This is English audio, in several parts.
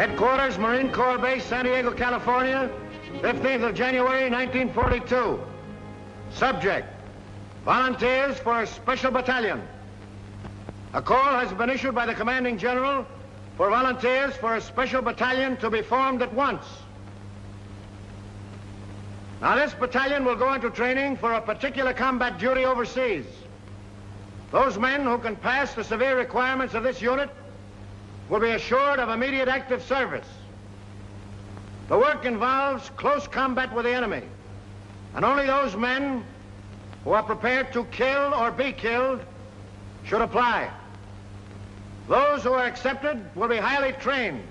Headquarters, Marine Corps Base, San Diego, California, 15th of January, 1942. Subject, volunteers for a special battalion. A call has been issued by the commanding general for volunteers for a special battalion to be formed at once. Now, this battalion will go into training for a particular combat duty overseas. Those men who can pass the severe requirements of this unit will be assured of immediate active service. The work involves close combat with the enemy, and only those men who are prepared to kill or be killed should apply. Those who are accepted will be highly trained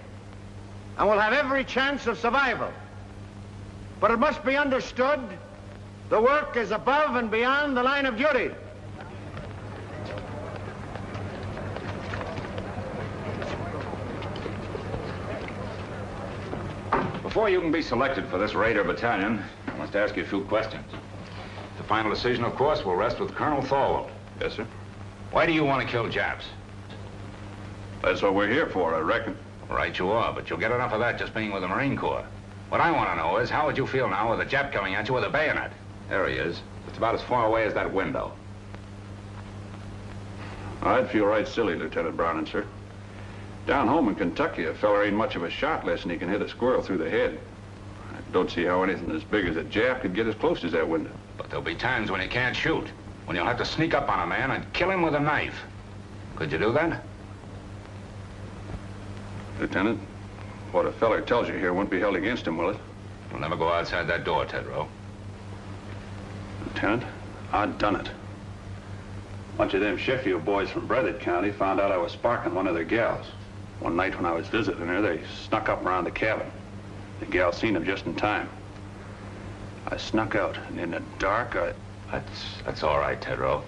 and will have every chance of survival. But it must be understood, the work is above and beyond the line of duty. Before you can be selected for this Raider battalion, I must ask you a few questions. The final decision, of course, will rest with Colonel Thorwald. Yes, sir. Why do you want to kill Japs? That's what we're here for, I reckon. Right you are, but you'll get enough of that just being with the Marine Corps. What I want to know is, how would you feel now with a Jap coming at you with a bayonet? There he is, just about as far away as that window. I'd feel right silly, Lieutenant Browning, sir. Down home in Kentucky, a fella ain't much of a shot less than he can hit a squirrel through the head. I don't see how anything as big as a Jap could get as close as that window. But there'll be times when you can't shoot, when you'll have to sneak up on a man and kill him with a knife. Could you do that? Lieutenant, what a feller tells you here won't be held against him, will it? You'll never go outside that door, Tedrow. Lieutenant, I'd done it. A bunch of them Sheffield boys from Breathitt County found out I was sparking one of their gals. One night when I was visiting her, they snuck up around the cabin. The gal seen them just in time. I snuck out, and in the dark, That's all right, Tedrow.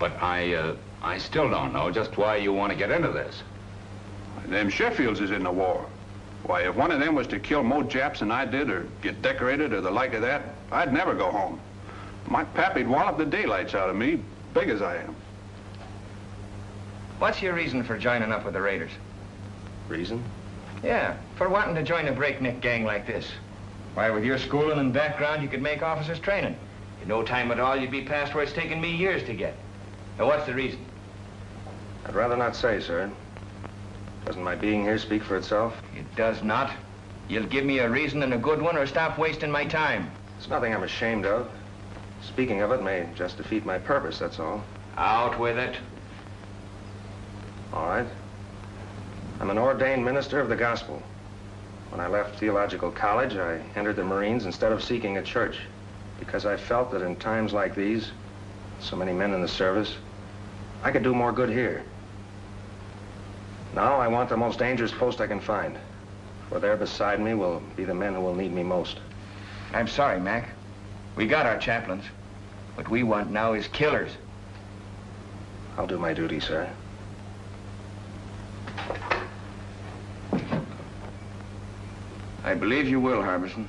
But I still don't know just why you want to get into this. Them Sheffields is in the war. Why, if one of them was to kill more Japs than I did, or get decorated, or the like of that, I'd never go home. My pappy'd wallop the daylights out of me, big as I am. What's your reason for joining up with the Raiders? Reason? Yeah, for wanting to join a breakneck gang like this. Why, with your schooling and background, you could make officers' training. In no time at all, you'd be past where it's taken me years to get. Now, what's the reason? I'd rather not say, sir. Doesn't my being here speak for itself? It does not. You'll give me a reason and a good one, or stop wasting my time. It's nothing I'm ashamed of. Speaking of it may just defeat my purpose, that's all. Out with it. All right. I'm an ordained minister of the gospel. When I left theological college, I entered the Marines instead of seeking a church, because I felt that in times like these, so many men in the service, I could do more good here. Now I want the most dangerous post I can find, for there beside me will be the men who will need me most. I'm sorry, Mac. We got our chaplains. What we want now is killers. I'll do my duty, sir. I believe you will, Harbison.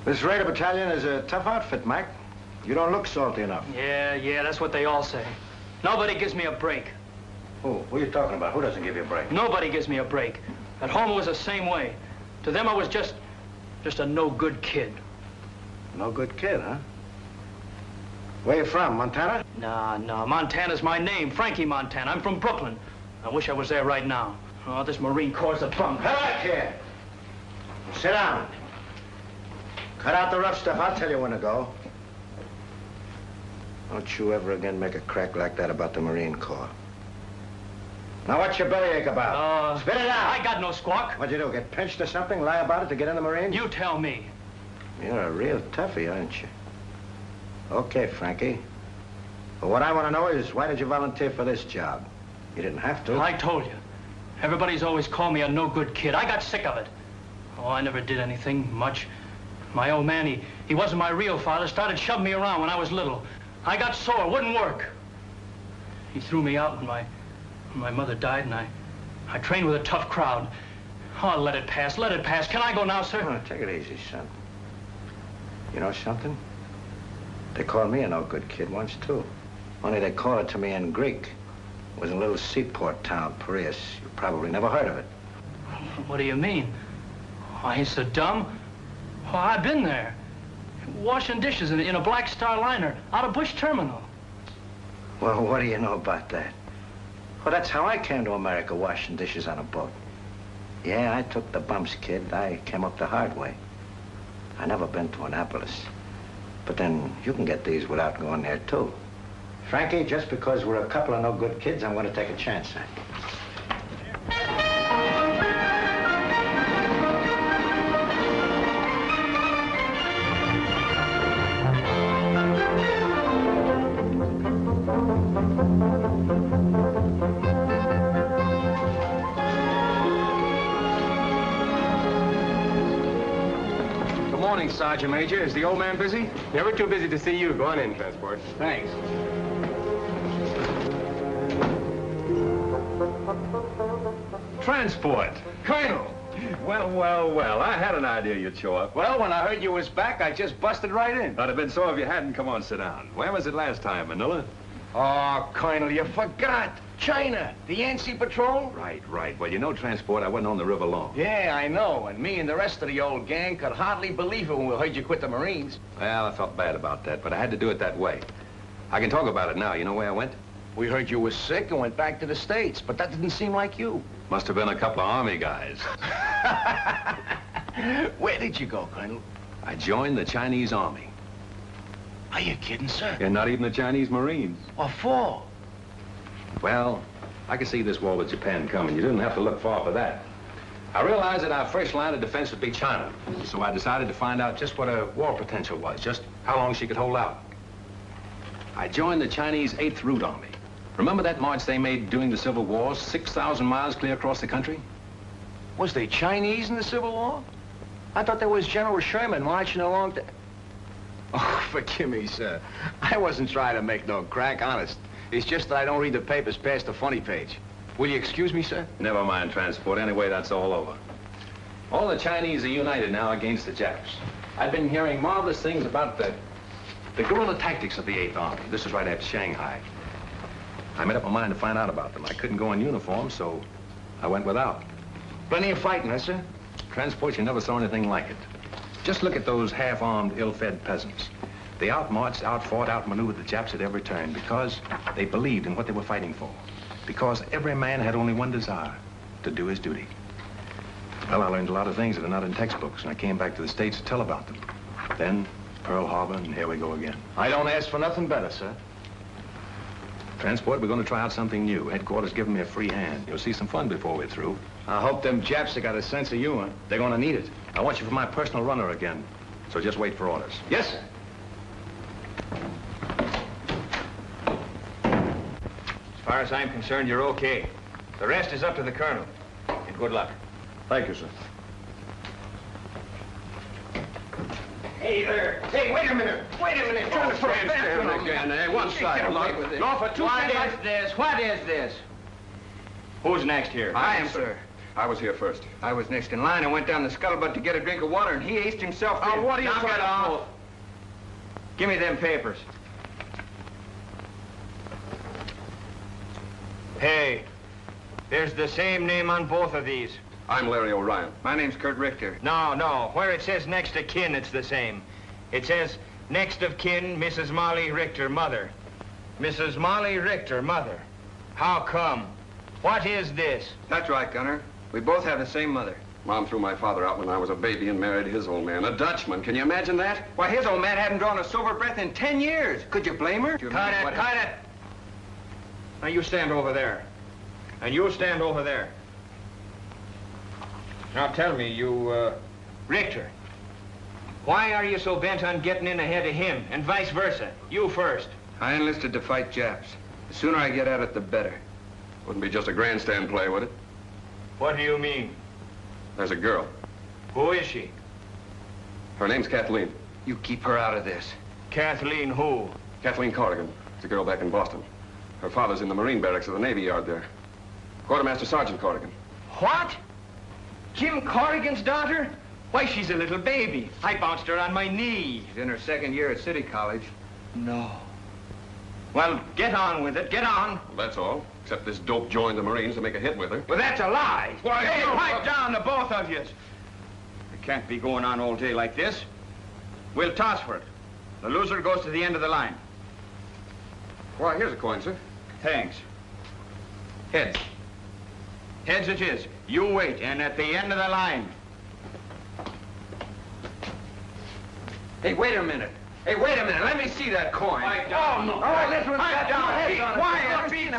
This Raider battalion is a tough outfit, Mac. You don't look salty enough. Yeah, that's what they all say. Nobody gives me a break. Who are you talking about? Who doesn't give you a break? Nobody gives me a break. At home, it was the same way. To them, I was just a no-good kid. No good kid, huh? Where you from, Montana? No, Montana's my name, Frankie Montana. I'm from Brooklyn. I wish I was there right now. Oh, this Marine Corps' a bunk. Come back here. Sit down. Cut out the rough stuff. I'll tell you when to go. Don't you ever again make a crack like that about the Marine Corps. Now, what's your bellyache about? Spit it out. I got no squawk. What'd you do, get pinched or something? Lie about it to get in the Marines? You tell me. You're a real toughie, aren't you? Okay, Frankie. But what I want to know is, why did you volunteer for this job? You didn't have to. Well, I told you. Everybody's always called me a no-good kid. I got sick of it. Oh, I never did anything much. My old man, he wasn't my real father, started shoving me around when I was little. I got sore, wouldn't work. He threw me out when my mother died, and I trained with a tough crowd. Oh, let it pass, let it pass. Can I go now, sir? Oh, take it easy, son. You know something? They called me a no-good kid once, too. Only they call it to me in Greek. It was in a little seaport town, Piraeus. You probably never heard of it. What do you mean? Oh, I ain't so dumb. Oh, I've been there. Washing dishes in a Black Star liner out of Bush Terminal. Well, what do you know about that? Well, that's how I came to America, washing dishes on a boat. Yeah, I took the bumps, kid. I came up the hard way. I never been to Annapolis. But then you can get these without going there, too. Frankie, just because we're a couple of no good kids, I'm going to take a chance on you. Sergeant Major, is the old man busy? Never too busy to see you. Go on in, Transport. Thanks. Transport. Colonel. Well, I had an idea you'd show up. Well, when I heard you was back, I just busted right in. I'd have been so if you hadn't. Come on, sit down. Where was it last time, Manila? Oh, Colonel, you forgot. China, the Yancey Patrol. Right. Well, you know, Transport, I wasn't on the river long. Yeah, I know. And me and the rest of the old gang could hardly believe it when we heard you quit the Marines. Well, I felt bad about that, but I had to do it that way. I can talk about it now. You know where I went? We heard you was sick and went back to the States, but that didn't seem like you. Must have been a couple of Army guys. Where did you go, Colonel? I joined the Chinese Army. Are you kidding, sir? And not even the Chinese Marines. What for? Well, I could see this war with Japan coming. You didn't have to look far for that. I realized that our first line of defense would be China. So I decided to find out just what her war potential was, just how long she could hold out. I joined the Chinese 8th Route Army. Remember that march they made during the Civil War, 6,000 miles clear across the country? Was they Chinese in the Civil War? I thought there was General Sherman marching along to... Oh, forgive me, sir. I wasn't trying to make no crack, honest. It's just that I don't read the papers past the funny page. Will you excuse me, sir? Never mind, Transport. Anyway, that's all over. All the Chinese are united now against the Japs. I've been hearing marvelous things about the guerrilla tactics of the 8th Army. This is right after Shanghai. I made up my mind to find out about them. I couldn't go in uniform, so I went without. Plenty of fighting, huh, sir? Transport, you never saw anything like it. Just look at those half-armed, ill-fed peasants. They outmarched, outfought, outmaneuvered the Japs at every turn because they believed in what they were fighting for. Because every man had only one desire, to do his duty. Well, I learned a lot of things that are not in textbooks, and I came back to the States to tell about them. Then, Pearl Harbor, and here we go again. I don't ask for nothing better, sir. Transport, we're going to try out something new. Headquarters giving me a free hand. You'll see some fun before we're through. I hope them Japs have got a sense of humor. They're going to need it. I want you for my personal runner again, so just wait for orders. Yes, sir. As far as I'm concerned, you're okay. The rest is up to the colonel. And good luck. Thank you, sir. Hey there. Hey, wait a minute. Wait a minute. Trying to put a stand again, eh? One side. No, for two seconds. What is this? Who's next here? I am, sir. I was here first. I was next in line and went down the scuttlebutt to get a drink of water, and he aced himself in. Oh, what are you Knock trying it to off? Give me them papers. Hey, there's the same name on both of these. I'm Larry O'Ryan. My name's Kurt Richter. No. Where it says next of kin, it's the same. It says next of kin, Mrs. Molly Richter, mother. Mrs. Molly Richter, mother. How come? What is this? That's right, Gunner. We both have the same mother. Mom threw my father out when I was a baby and married his old man, a Dutchman. Can you imagine that? Why, his old man hadn't drawn a sober breath in 10 years. Could you blame her? Cut it. Now you stand over there. And you stand over there. Now tell me, you, Richter, why are you so bent on getting in ahead of him, and vice versa? You first. I enlisted to fight Japs. The sooner I get at it, the better. Wouldn't be just a grandstand play, would it? What do you mean? There's a girl. Who is she? Her name's Kathleen. You keep her out of this. Kathleen who? Kathleen Corrigan. It's a girl back in Boston. Her father's in the Marine barracks at the Navy Yard there. Quartermaster Sergeant Corrigan. What? Jim Corrigan's daughter? Why, she's a little baby. I bounced her on my knee. She's in her second year at City College. No. Well, get on with it. Get on. Well, that's all. Except this dope joined the Marines to make a hit with her. Well, that's a lie. Why, Hey, no, pipe down, the both of you. It can't be going on all day like this. We'll toss for it. The loser goes to the end of the line. Why, here's a coin, sir. Thanks. Heads. Heads it is. You wait, and at the end of the line. Hey, wait a minute. Hey, wait a minute. Let me see that coin. Pipe down. Oh, no. This one's got down. Be quiet. Be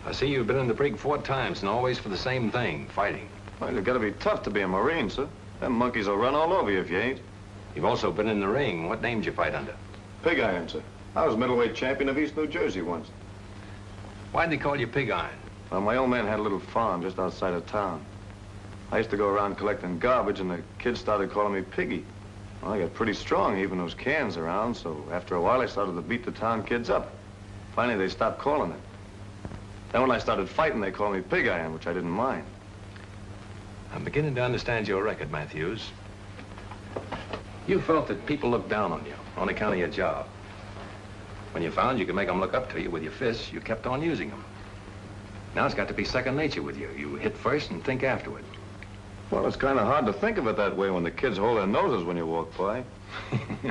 I see you've been in the brig 4 times and always for the same thing, fighting. Well, you've got to be tough to be a Marine, sir. Them monkeys will run all over you if you ain't. You've also been in the ring. What name did you fight under? Pig Iron, sir. I was middleweight champion of East New Jersey once. Why'd they call you Pig Iron? Well, my old man had a little farm just outside of town. I used to go around collecting garbage, and the kids started calling me Piggy. Well, I got pretty strong heaving those cans around, so after a while I started to beat the town kids up. Finally, they stopped calling it. Then when I started fighting, they called me Pig Iron, which I didn't mind. I'm beginning to understand your record, Matthews. You felt that people looked down on you on account of your job. When you found you could make them look up to you with your fists, you kept on using them. Now it's got to be second nature with you. You hit first and think afterward. Well, it's kind of hard to think of it that way when the kids hold their noses when you walk by.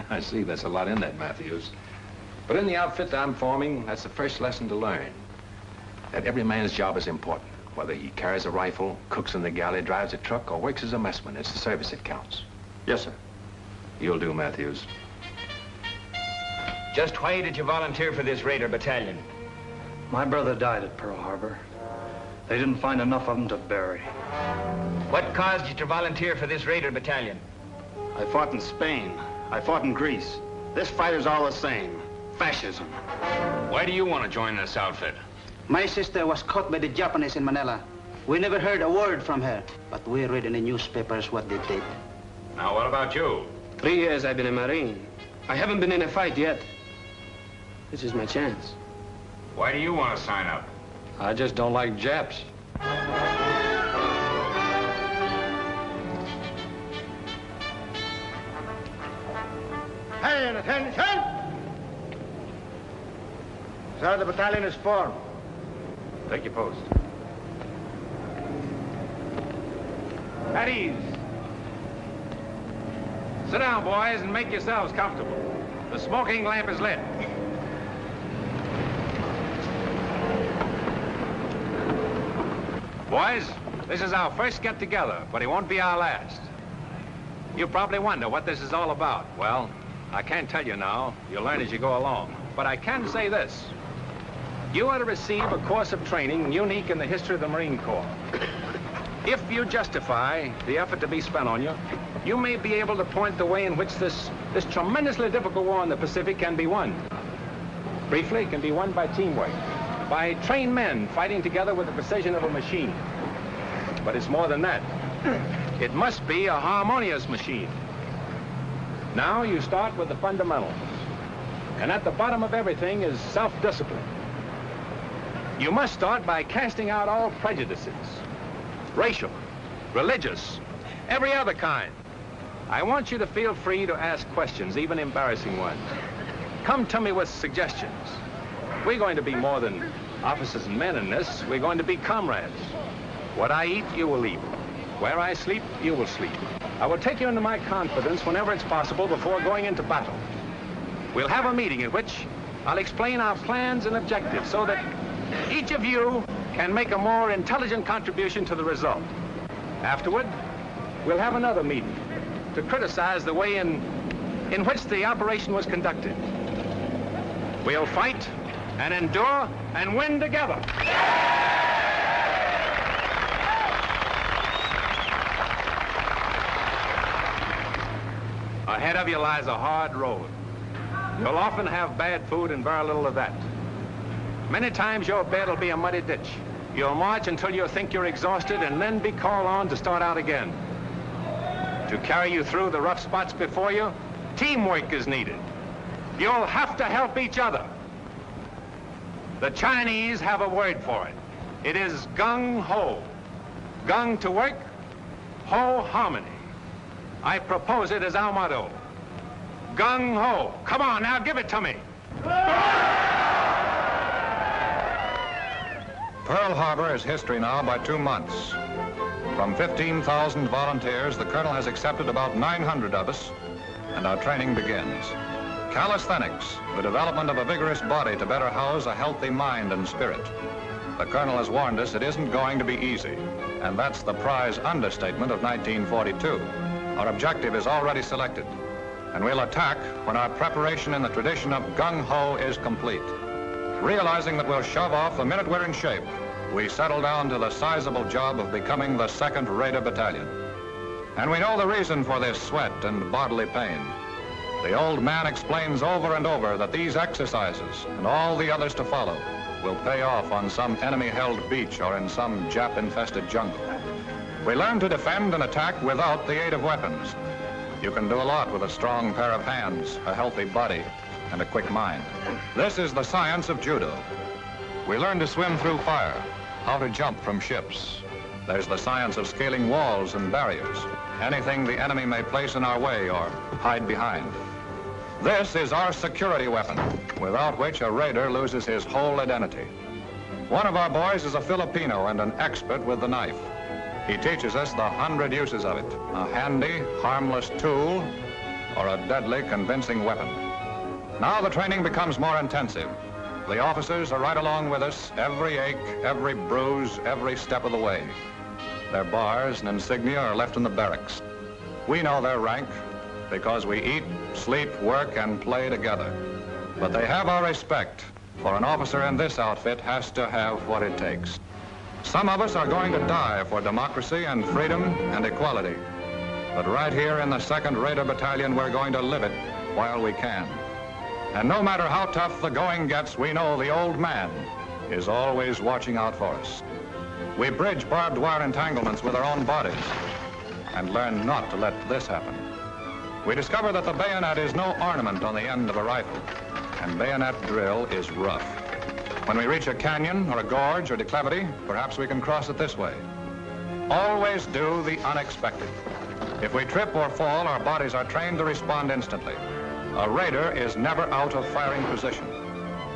I see. That's a lot in that, Matthews. But in the outfit that I'm forming, that's the first lesson to learn. That every man's job is important. Whether he carries a rifle, cooks in the galley, drives a truck, or works as a messman, it's the service that counts. Yes, sir. You'll do, Matthews. Just why did you volunteer for this Raider battalion? My brother died at Pearl Harbor. They didn't find enough of him to bury. What caused you to volunteer for this Raider battalion? I fought in Spain. I fought in Greece. This fight is all the same. Fascism. Why do you want to join this outfit? My sister was caught by the Japanese in Manila. We never heard a word from her, but we read in the newspapers what they did. Now, what about you? 3 years I've been a Marine. I haven't been in a fight yet. This is my chance. Why do you want to sign up? I just don't like Japs. Hey, and attention! Sir, the battalion is formed. Take your post. At ease. Sit down, boys, and make yourselves comfortable. The smoking lamp is lit. Boys, this is our first get-together, but it won't be our last. You probably wonder what this is all about. Well, I can't tell you now. You'll learn as you go along. But I can say this. You are to receive a course of training unique in the history of the Marine Corps. If you justify the effort to be spent on you, you may be able to point the way in which this tremendously difficult war in the Pacific can be won. Briefly, it can be won by teamwork, by trained men fighting together with the precision of a machine. But it's more than that. It must be a harmonious machine. Now you start with the fundamentals. And at the bottom of everything is self-discipline. You must start by casting out all prejudices. Racial, religious, every other kind. I want you to feel free to ask questions, even embarrassing ones. Come to me with suggestions. We're going to be more than officers and men in this. We're going to be comrades. What I eat, you will eat. Where I sleep, you will sleep. I will take you into my confidence whenever it's possible before going into battle. We'll have a meeting in which I'll explain our plans and objectives so that each of you can make a more intelligent contribution to the result. Afterward, we'll have another meeting to criticize the way in which the operation was conducted. We'll fight and endure and win together. Ahead of you lies a hard road. You'll often have bad food and very little of that. Many times your bed will be a muddy ditch. You'll march until you think you're exhausted and then be called on to start out again. To carry you through the rough spots before you, teamwork is needed. You'll have to help each other. The Chinese have a word for it. It is gung ho. Gung to work, ho harmony. I propose it as our motto. Gung ho. Come on, now, give it to me. Pearl Harbor is history now by 2 months. From 15,000 volunteers, the colonel has accepted about 900 of us, and our training begins. Calisthenics, the development of a vigorous body to better house a healthy mind and spirit. The colonel has warned us it isn't going to be easy, and that's the prize understatement of 1942. Our objective is already selected, and we'll attack when our preparation in the tradition of gung-ho is complete. Realizing that we'll shove off the minute we're in shape, we settle down to the sizable job of becoming the 2nd Raider Battalion. And we know the reason for this sweat and bodily pain. The old man explains over and over that these exercises, and all the others to follow, will pay off on some enemy-held beach or in some Jap-infested jungle. We learn to defend and attack without the aid of weapons. You can do a lot with a strong pair of hands, a healthy body, and a quick mind. This is the science of judo. We learn to swim through fire, how to jump from ships. There's the science of scaling walls and barriers, anything the enemy may place in our way or hide behind. This is our security weapon, without which a raider loses his whole identity. One of our boys is a Filipino and an expert with the knife. He teaches us the 100 uses of it, a handy, harmless tool, or a deadly, convincing weapon. Now the training becomes more intensive. The officers are right along with us, every ache, every bruise, every step of the way. Their bars and insignia are left in the barracks. We know their rank because we eat, sleep, work, and play together. But they have our respect, for an officer in this outfit has to have what it takes. Some of us are going to die for democracy and freedom and equality. But right here in the 2nd Raider Battalion, we're going to live it while we can. And no matter how tough the going gets, we know the old man is always watching out for us. We bridge barbed wire entanglements with our own bodies and learn not to let this happen. We discover that the bayonet is no ornament on the end of a rifle, and bayonet drill is rough. When we reach a canyon or a gorge or declivity, perhaps we can cross it this way. Always do the unexpected. If we trip or fall, our bodies are trained to respond instantly. A raider is never out of firing position,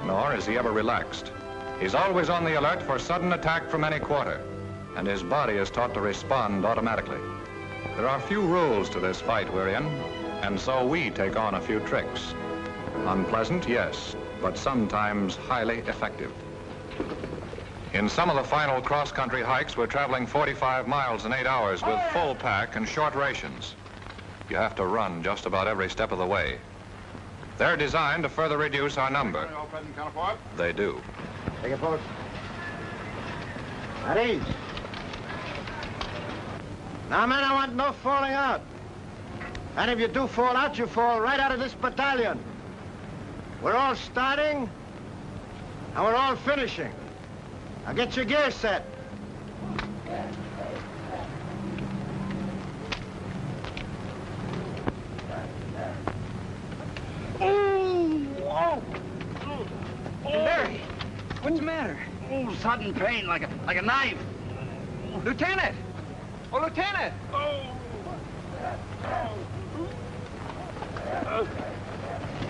nor is he ever relaxed. He's always on the alert for sudden attack from any quarter, and his body is taught to respond automatically. There are few rules to this fight we're in, and so we take on a few tricks. Unpleasant, yes, but sometimes highly effective. In some of the final cross-country hikes, we're traveling 45 miles in 8 hours with full pack and short rations. You have to run just about every step of the way. They're designed to further reduce our number. They do. Take it, folks. At ease. Now, men, I want no falling out. And if you do fall out, you fall right out of this battalion. We're all starting, and we're all finishing. Now get your gear set. Larry, what's the matter? Oh, sudden pain, like a knife. Lieutenant! Oh, Lieutenant!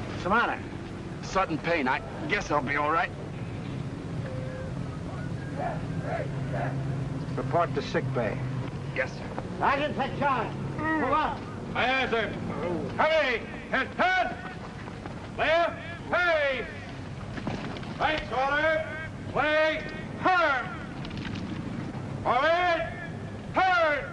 What's the matter? Sudden pain. I guess I'll be all right. Report to sick bay. Yes, sir. Sergeant, take charge. Move on. Aye, aye, sir. Hurry! Head! Left! Hey! Right shoulder! Leg! Turn! Forward! Turn!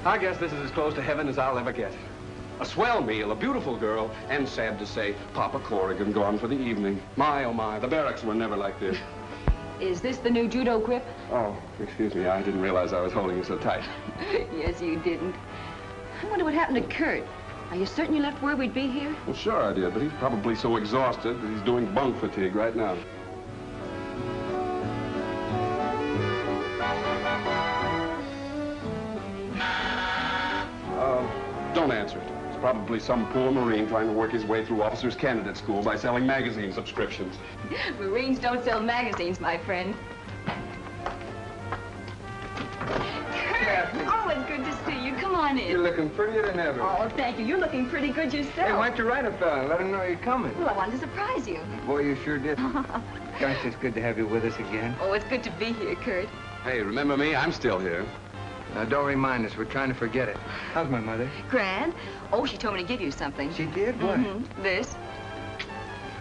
I guess this is as close to heaven as I'll ever get. A swell meal, a beautiful girl, and sad to say, Papa Corrigan gone for the evening. My, oh my, the barracks were never like this. Is this the new judo grip? Oh, excuse me, I didn't realize I was holding you so tight. Yes, you didn't. I wonder what happened to Kurt. Are you certain you left word we'd be here? Well, sure I did, but he's probably so exhausted that he's doing bunk fatigue right now. Don't answer it. Probably some poor Marine trying to work his way through officers' candidate school by selling magazine subscriptions. Marines don't sell magazines, my friend. Kurt! Oh, it's good to see you. Come on in. You're looking prettier than ever. Oh, thank you. You're looking pretty good yourself. Hey, why don't you write a fella and let him know you're coming? Well, I wanted to surprise you. Boy, you sure did. Gosh, it's good to have you with us again. Oh, it's good to be here, Kurt. Hey, remember me? I'm still here. Now, don't remind us. We're trying to forget it. How's my mother? Grand. Oh, she told me to give you something. She did? What? This.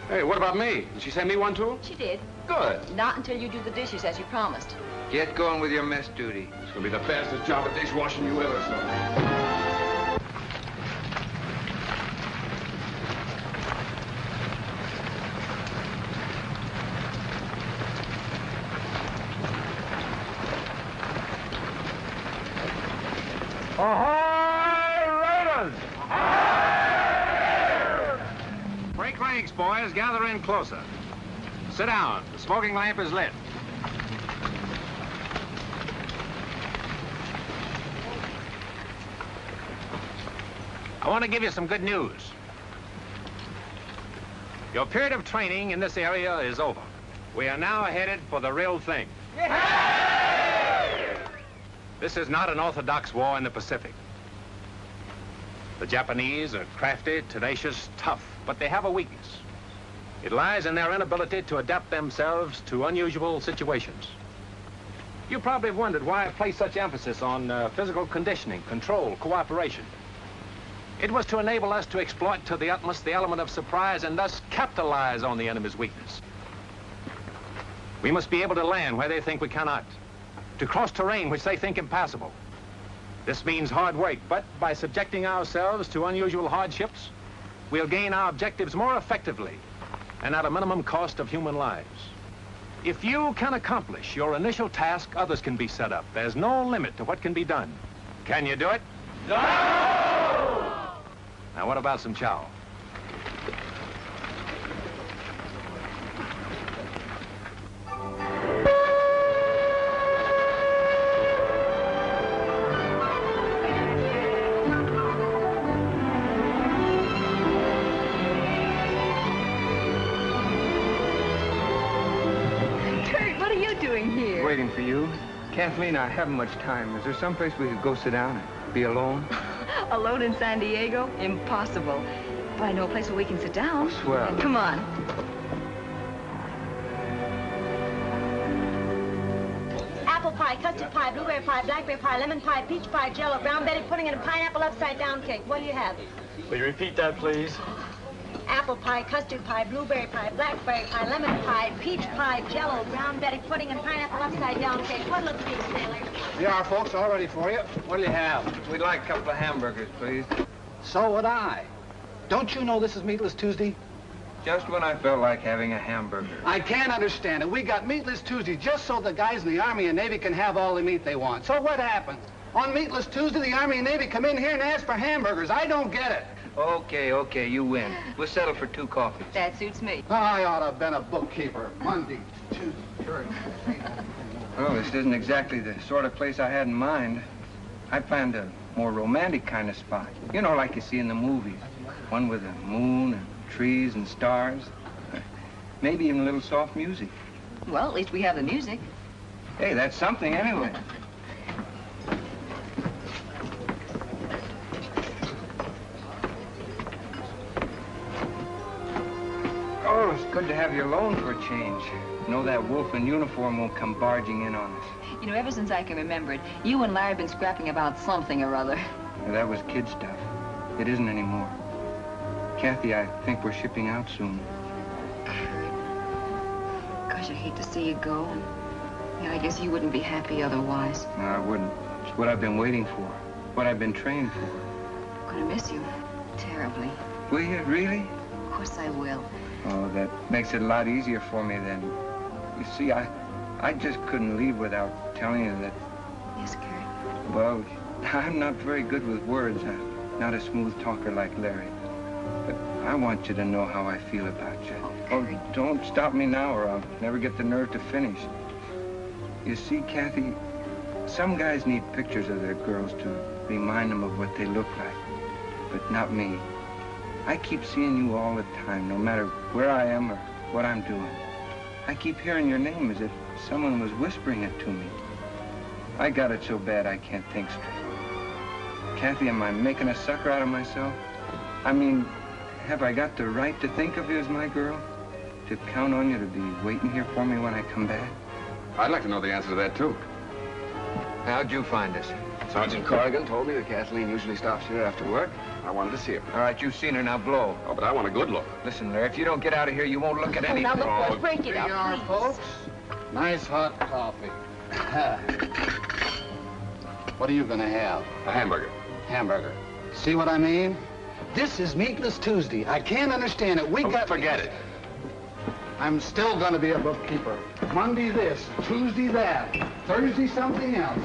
Hey, what about me? Did she send me one, too? She did. Good. Not until you do the dishes, as you promised. Get going with your mess duty. It's gonna be the fastest job of dishwashing you ever saw. Ahoy, Raiders! Break ranks, boys. Gather in closer. Sit down. The smoking lamp is lit. I want to give you some good news. Your period of training in this area is over. We are now headed for the real thing. This is not an orthodox war in the Pacific. The Japanese are crafty, tenacious, tough, but they have a weakness. It lies in their inability to adapt themselves to unusual situations. You probably have wondered why I place such emphasis on physical conditioning, control, cooperation. It was to enable us to exploit to the utmost the element of surprise and thus capitalize on the enemy's weakness. We must be able to land where they think we cannot, to cross terrain which they think impassable. This means hard work, but by subjecting ourselves to unusual hardships, we'll gain our objectives more effectively and at a minimum cost of human lives. If you can accomplish your initial task, others can be set up. There's no limit to what can be done. Can you do it? No! Now, what about some chow? Waiting for you. Kathleen, I haven't much time. Is there some place we could go sit down and be alone? Alone in San Diego? Impossible. But I know a place where we can sit down. Oh, swell. Come on. Apple pie, custard pie, blueberry pie, blackberry pie, lemon pie, peach pie, jello, brown Betty pudding, and a pineapple upside-down cake. What do you have? Will you repeat that, please? Apple pie, custard pie, blueberry pie, blackberry pie, lemon pie, peach pie, jello, brown Betty pudding, and pineapple upside-down cake. What'll it be, sailor? Here are folks all ready for you. What'll you have? We'd like a couple of hamburgers, please. So would I. Don't you know this is Meatless Tuesday? Just when I felt like having a hamburger. I can't understand it. We got Meatless Tuesday just so the guys in the Army and Navy can have all the meat they want. So what happens? On Meatless Tuesday, the Army and Navy come in here and ask for hamburgers. I don't get it. Okay, you win. We'll settle for 2 coffees. That suits me. I ought to have been a bookkeeper. Monday, Tuesday, church. Well, this isn't exactly the sort of place I had in mind. I planned a more romantic kind of spot. You know, like you see in the movies. One with a moon and trees and stars. Maybe even a little soft music. Well, at least we have the music. Hey, that's something anyway. Oh, it's good to have you alone for a change. Know that wolf in uniform won't come barging in on us. You know, ever since I can remember it, you and Larry have been scrapping about something or other. Well, that was kid stuff. It isn't anymore. Kathy, I think we're shipping out soon. Gosh, I hate to see you go. Yeah, I guess you wouldn't be happy otherwise. No, I wouldn't. It's what I've been waiting for. What I've been trained for. I'm gonna miss you. Terribly. Will you, really? Of course I will. Oh, that makes it a lot easier for me then. You see, I just couldn't leave without telling you that... Yes, Kurt? Well, I'm not very good with words. I'm not a smooth talker like Larry. But I want you to know how I feel about you. Oh, don't stop me now or I'll never get the nerve to finish. You see, Kathy, some guys need pictures of their girls to remind them of what they look like. but not me. I keep seeing you all the time, no matter where I am or what I'm doing. I keep hearing your name as if someone was whispering it to me. I got it so bad I can't think straight. Kathy, am I making a sucker out of myself? I mean, have I got the right to think of you as my girl? To count on you to be waiting here for me when I come back? I'd like to know the answer to that, too. How'd you find us? Sergeant Corrigan told me that Kathleen usually stops here after work. I wanted to see her. All right, you've seen her, now blow. Oh, but I want a good look. Listen, Larry, if you don't get out of here, you won't look at anything. Now look, boys, break it up, please. Folks. Nice hot coffee. What are you gonna have? A hamburger. Hamburger. See what I mean? This is Meatless Tuesday. I can't understand it. Forget it. I'm still gonna be a bookkeeper. Monday this, Tuesday that, Thursday something else.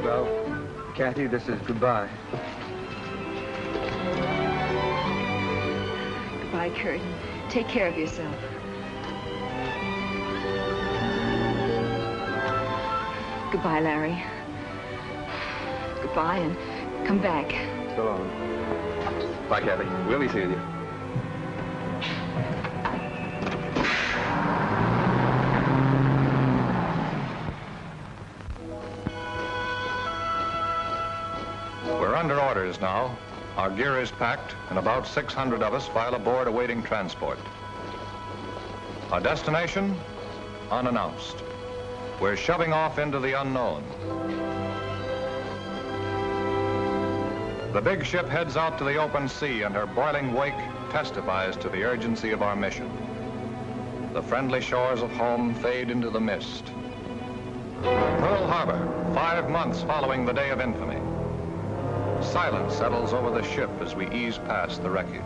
Well, Kathy, this is goodbye. Goodbye, Kurt. Take care of yourself. Goodbye, Larry. Goodbye, and come back. So long. Bye, Kathy. We'll be seeing you. We're under orders now. Our gear is packed, and about 600 of us file aboard awaiting transport. Our destination? Unannounced. We're shoving off into the unknown. The big ship heads out to the open sea, and her boiling wake testifies to the urgency of our mission. The friendly shores of home fade into the mist. Pearl Harbor, 5 months following the day of infamy. Silence settles over the ship as we ease past the wreckage.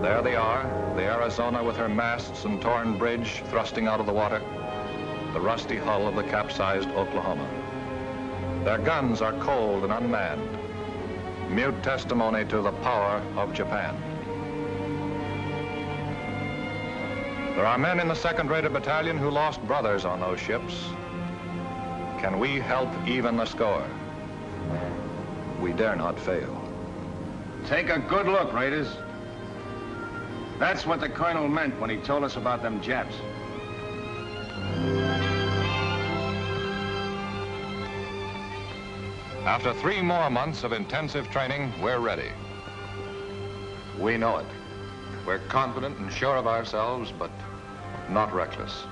There they are, the Arizona with her masts and torn bridge thrusting out of the water, the rusty hull of the capsized Oklahoma. Their guns are cold and unmanned, mute testimony to the power of Japan. There are men in the 2nd Rated Battalion who lost brothers on those ships. Can we help even the score? We dare not fail. Take a good look, Raiders. That's what the colonel meant when he told us about them Japs. After 3 more months of intensive training, we're ready. We know it. We're confident and sure of ourselves, but not reckless.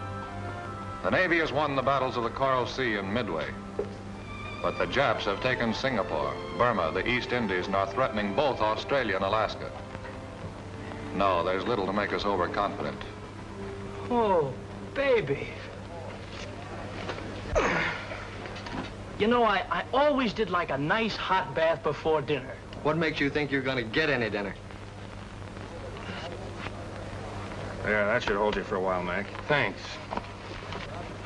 The Navy has won the battles of the Coral Sea and Midway, but the Japs have taken Singapore, Burma, the East Indies, and are threatening both Australia and Alaska. No, there's little to make us overconfident. Oh, baby. You know, I always did like a nice hot bath before dinner. What makes you think you're gonna get any dinner? Yeah, that should hold you for a while, Mac. Thanks.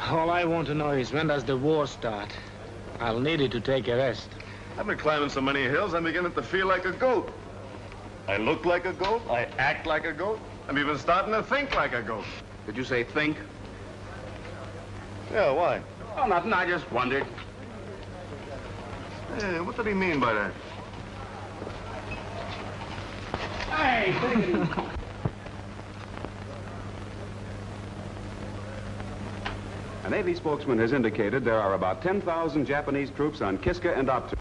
All I want to know is when does the war start? I'll need it to take a rest. I've been climbing so many hills, I'm beginning to feel like a goat. I look like a goat, I act like a goat, I'm even starting to think like a goat. Did you say think? Yeah, why? Oh, nothing. I just wondered. Hey, what did he mean by that? Hey, take it easy. A Navy spokesman has indicated there are about 10,000 Japanese troops on Kiska and Attu.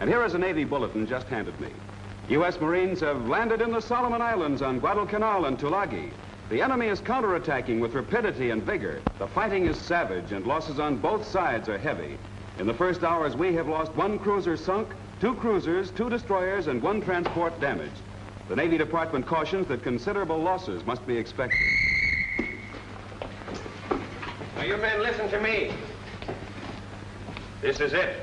And here is a Navy bulletin just handed me. U.S. Marines have landed in the Solomon Islands on Guadalcanal and Tulagi. The enemy is counterattacking with rapidity and vigor. The fighting is savage and losses on both sides are heavy. In the first hours, we have lost 1 cruiser sunk, 2 cruisers, 2 destroyers, and 1 transport damaged. The Navy Department cautions that considerable losses must be expected. Now, you men, listen to me. This is it.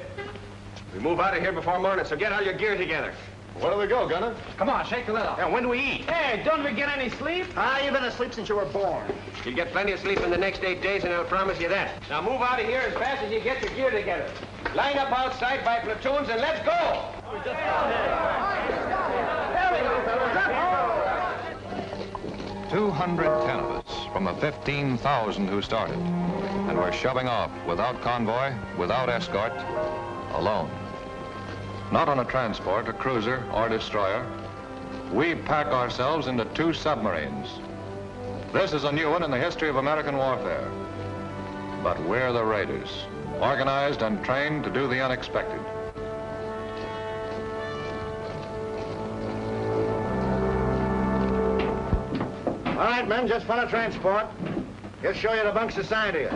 We move out of here before morning, so get all your gear together. Where do we go, Gunner? Come on, shake the lid off. Yeah, when do we eat? Hey, don't we get any sleep? You've been asleep since you were born. You'll get plenty of sleep in the next 8 days, and I'll promise you that. Now move out of here as fast as you get your gear together. Line up outside by platoons, and let's go! 210 of us, from the 15,000 who started. And we're shoving off without convoy, without escort, alone. Not on a transport, a cruiser, or destroyer. We pack ourselves into 2 submarines. This is a new one in the history of American warfare. But we're the Raiders, organized and trained to do the unexpected. All right, men, just follow transport. He'll show you the bunks assigned to you.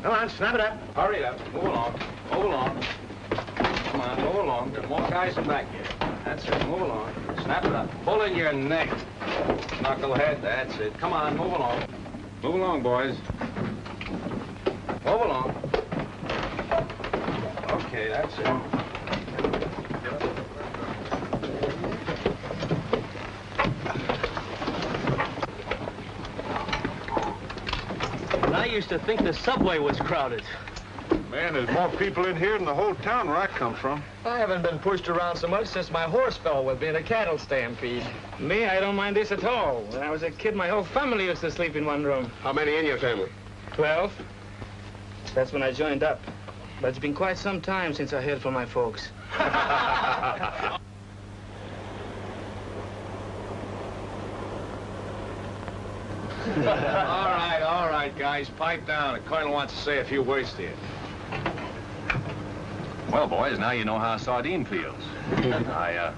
Come on, snap it up. Hurry up. Move along. Move along. Come on, move along. There are more guys in back here. That's it. Move along. Snap it up. Pull in your neck. Knucklehead. That's it. Come on, move along. Move along, boys. Move along. Okay, that's it. I used to think the subway was crowded. Man, there's more people in here than the whole town where I come from. I haven't been pushed around so much since my horse fell with me in a cattle stampede. Me, I don't mind this at all. When I was a kid, my whole family used to sleep in one room. How many in your family? 12. That's when I joined up. But it's been quite some time since I heard from my folks. All right, guys, pipe down. The colonel wants to say a few words to you. Well, boys, now you know how a sardine feels. I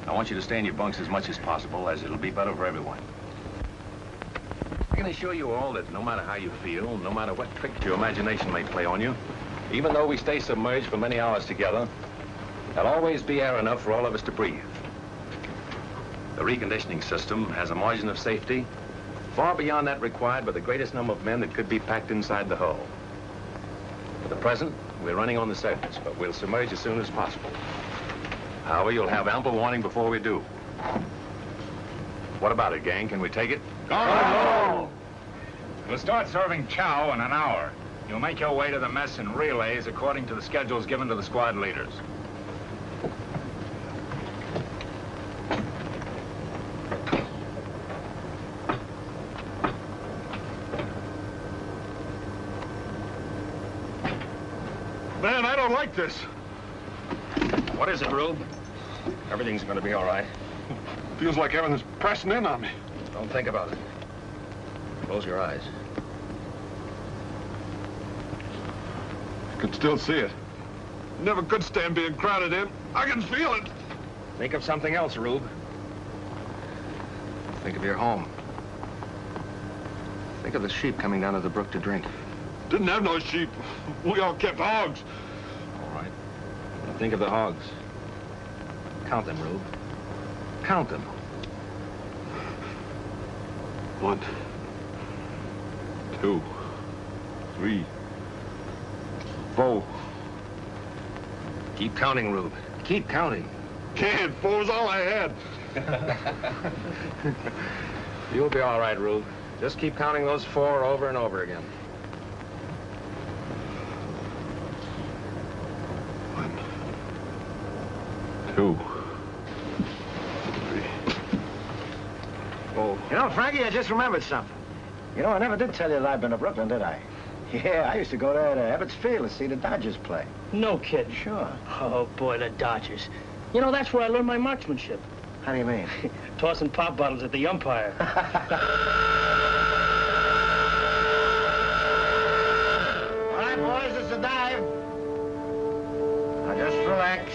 want you to stay in your bunks as much as possible, as it'll be better for everyone. I'm going to show you all that no matter how you feel, no matter what tricks your imagination may play on you, even though we stay submerged for many hours together, there'll always be air enough for all of us to breathe. The reconditioning system has a margin of safety far beyond that required by the greatest number of men that could be packed inside the hull. For the present, we're running on the surface, but we'll submerge as soon as possible. However, you'll have ample warning before we do. What about it, gang? Can we take it? Go! We'll start serving chow in an hour. You'll make your way to the mess in relays according to the schedules given to the squad leaders. Man, I don't like this. What is it, Rube? Everything's going to be all right. Feels like everything's pressing in on me. Don't think about it. Close your eyes. I can still see it. Never could stand being crowded in. I can feel it. Think of something else, Rube. Think of your home. Think of the sheep coming down to the brook to drink. Didn't have no sheep. We all kept hogs. All right. Now think of the hogs. Count them, Rube. Count them. 1, 2, 3, 4. Keep counting, Rube. Keep counting. Can't. 4's all I had. You'll be all right, Rube. Just keep counting those 4 over and over again. 1, 2, 3, 4. You know, Frankie, I just remembered something. You know, I never did tell you that I've been to Brooklyn, did I? Yeah, I used to go there to Ebbets Field to see the Dodgers play. No kidding. Sure. Oh, boy, the Dodgers. You know, that's where I learned my marksmanship. How do you mean? Tossing pop bottles at the umpire. All right, boys, it's a dive. Now just relax.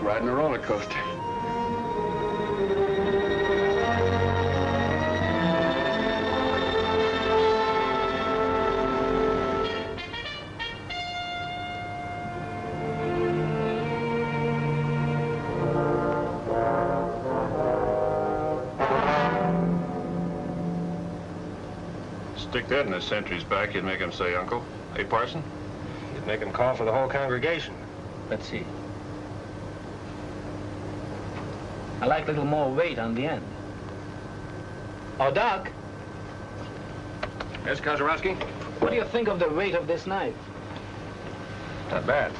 Riding a roller coaster. Stick that in the sentry's back, you'd make him say, Uncle. Hey, Parson? You'd make him call for the whole congregation. Let's see. I like a little more weight on the end. Oh, Doc. Yes, Kozarowski? What do you think of the weight of this knife? Not bad.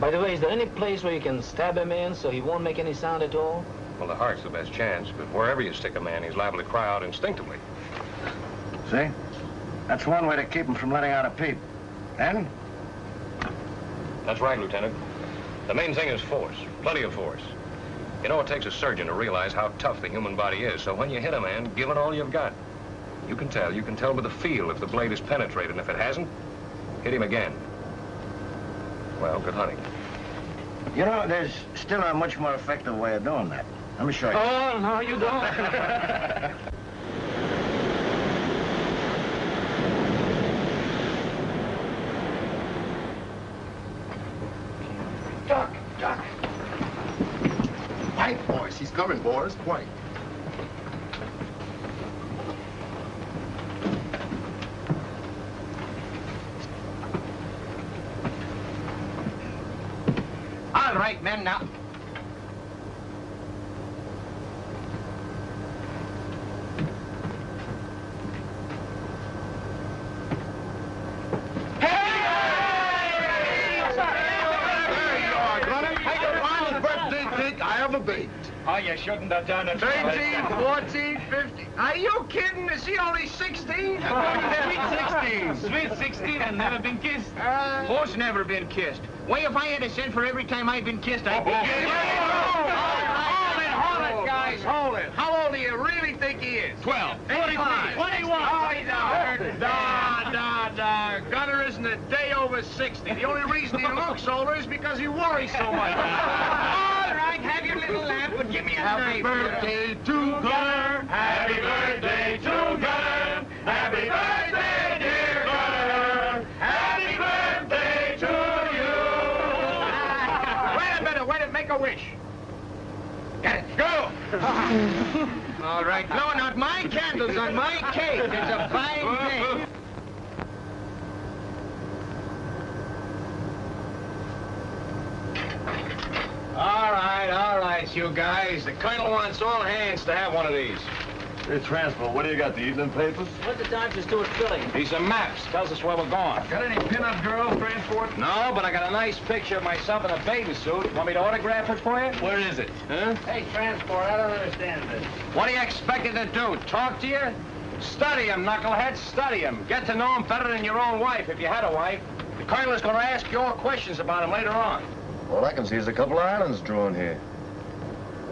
By the way, is there any place where you can stab a man so he won't make any sound at all? Well, the heart's the best chance, but wherever you stick a man, he's liable to cry out instinctively. See? That's one way to keep him from letting out a peep. And? That's right, Lieutenant. The main thing is force. Plenty of force. You know, it takes a surgeon to realize how tough the human body is, so when you hit a man, give it all you've got. You can tell by the feel if the blade is penetrated, and if it hasn't, hit him again. Well, good hunting. You know, there's still a much more effective way of doing that. Let me show you. Oh, no, you don't. Duck, duck. White, boys. He's coming, boys. White. All right, men, now. I have a bait. Oh, you shouldn't have done it. 13, 14, 15. Are you kidding? Is he only 16? Sweet 16. Sweet 16 and never been kissed. Who's never been kissed? Why, if I had a cent for every time I've been kissed, I'd be... Hold it, guys, hold it. How old do you really think he is? 12. 25. 21. Oh, he's a Gunner isn't a day over 60. The only reason he looks older is because he worries so much. All right, have your little laugh, but give me a Happy knife. birthday to Gunner. Happy birthday to Gunner. Happy birthday, dear Gunner. Happy birthday to you. Wait a minute, make a wish. Get it, go! All right, no, not my candles on my cake. It's a fine thing. All right, you guys. The colonel wants all hands to have one of these. Hey, Transport, what do you got, the evening papers? What the Dodgers do at Philly? These are maps. Tells us where we're going. Got any pin-up girls, Transport? No, but I got a nice picture of myself in a bathing suit. Want me to autograph it for you? Where is it? Huh? Hey, Transport, I don't understand this. What do you expect it to do? Talk to you? Study him, knucklehead. Study him. Get to know him better than your own wife, if you had a wife. The colonel is going to ask your questions about him later on. All I can see is a couple of islands drawn here.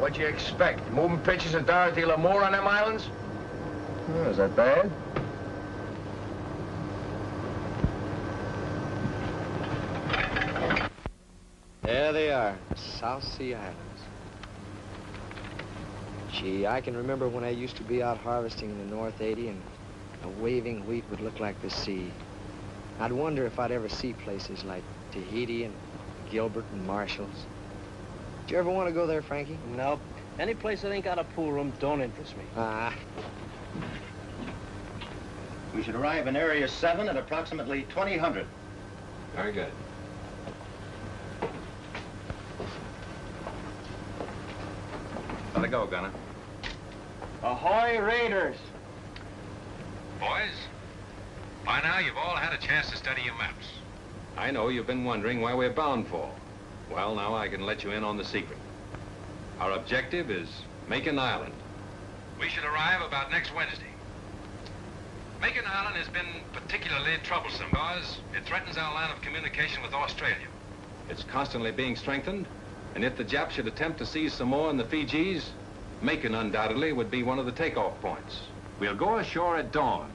What'd you expect? Moving pictures of Dorothy Lamour on them islands? Oh, is that bad? There they are, South Sea Islands. Gee, I can remember when I used to be out harvesting in the North 80 and a waving wheat would look like the sea. I'd wonder if I'd ever see places like Tahiti and Gilbert and Marshall's. Did you ever want to go there, Frankie? Nope. Any place that ain't got a pool room don't interest me. Ah. We should arrive in Area 7 at approximately 2000. Very good. Let it go, Gunner. Ahoy, Raiders. Boys, by now you've all had a chance to study your maps. I know you've been wondering where we're bound for. Well, now I can let you in on the secret. Our objective is Macon Island. We should arrive about next Wednesday. Macon Island has been particularly troublesome because it threatens our line of communication with Australia. It's constantly being strengthened, and if the Japs should attempt to seize Samoa and the Fijis, Macon undoubtedly would be one of the takeoff points. We'll go ashore at dawn,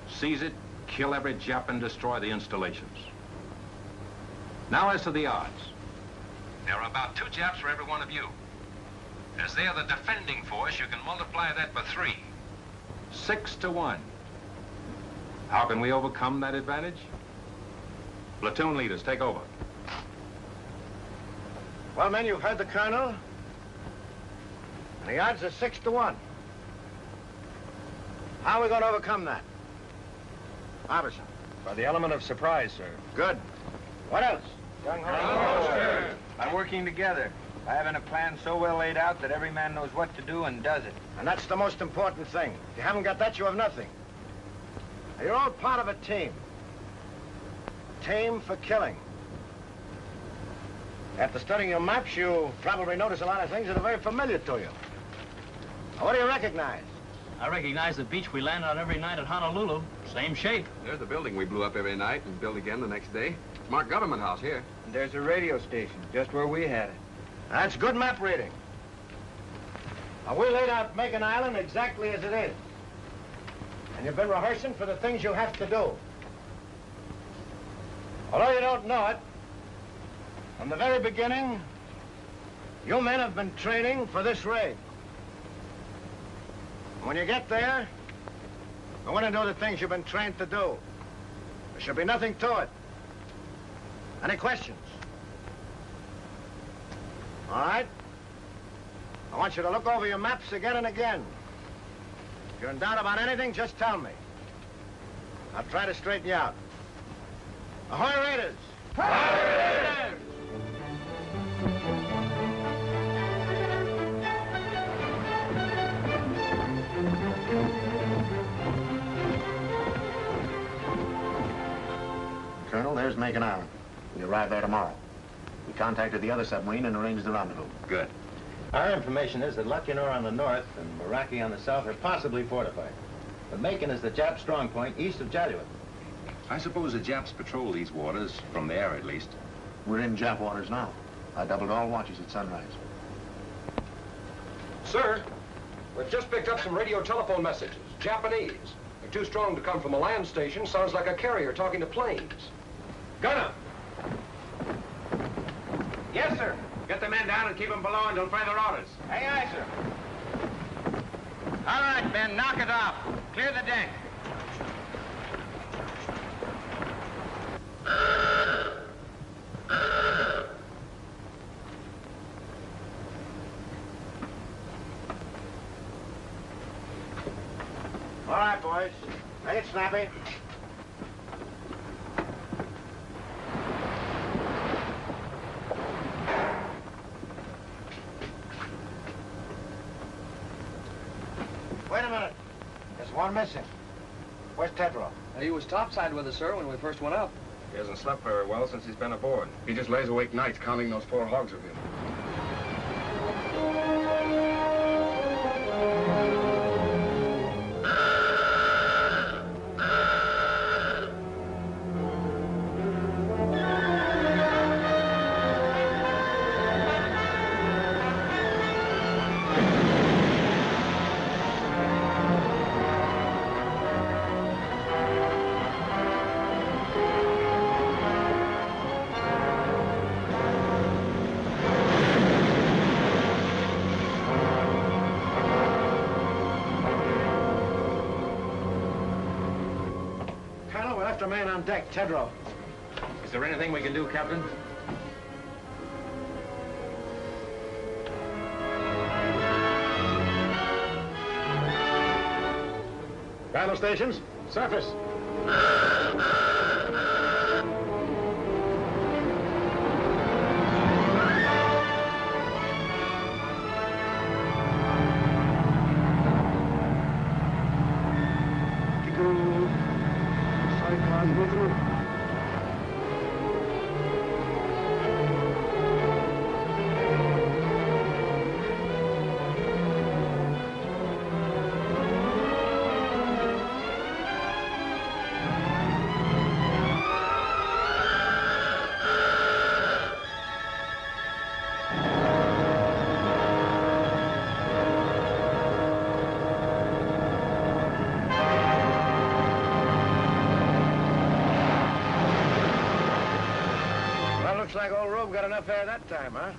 seize it, kill every Jap, and destroy the installations. Now as to the odds. There are about 2 Japs for every one of you. As they are the defending force, you can multiply that by 3. 6 to 1. How can we overcome that advantage? Platoon leaders, take over. Well, men, you've heard the colonel. And the odds are 6 to 1. How are we going to overcome that? Harbison. For the element of surprise, sir. Good. What else? Gung ho, sir. By working together. By having a plan so well laid out that every man knows what to do and does it. And that's the most important thing. If you haven't got that, you have nothing. Now, you're all part of a team. Team for killing. After studying your maps, you probably notice a lot of things that are very familiar to you. Now, what do you recognize? I recognize the beach we land on every night at Honolulu. Same shape. There's the building we blew up every night and built again the next day. It's marked Government House here. And there's a radio station, just where we had it. That's good map reading. Now, we laid out Macon Island exactly as it is. And you've been rehearsing for the things you have to do. Although you don't know it, from the very beginning, you men have been training for this raid. When you get there, I want to know the things you've been trained to do. There should be nothing to it. Any questions? All right? I want you to look over your maps again and again. If you're in doubt about anything, just tell me. I'll try to straighten you out. Ahoy, Raiders! Ahoy, Raiders! Colonel, there's Macon Island. We arrive there tomorrow. We contacted the other submarine and arranged the rendezvous. Good. Our information is that Lucknow on the north and Meraki on the south are possibly fortified. But Macon is the Jap strong point east of Jalua. I suppose the Japs patrol these waters, from there at least. We're in Jap waters now. I doubled all watches at sunrise. Sir, we've just picked up some radio telephone messages. Japanese. They're too strong to come from a land station. Sounds like a carrier talking to planes. Gunner! Yes, sir. Get the men down and keep them below until further orders. Aye, aye, sir. All right, Ben, knock it off. Clear the deck. All right, boys. Make it snappy. Wait a minute. There's one missing. Where's Tedrow? He was topside with us, sir, when we first went up. He hasn't slept very well since he's been aboard. He just lays awake nights counting those poor hogs of his. Colonel, we're after a man on deck, Tedrow. Is there anything we can do, Captain? Battle stations, surface. Looks like old Rube got enough air that time, huh?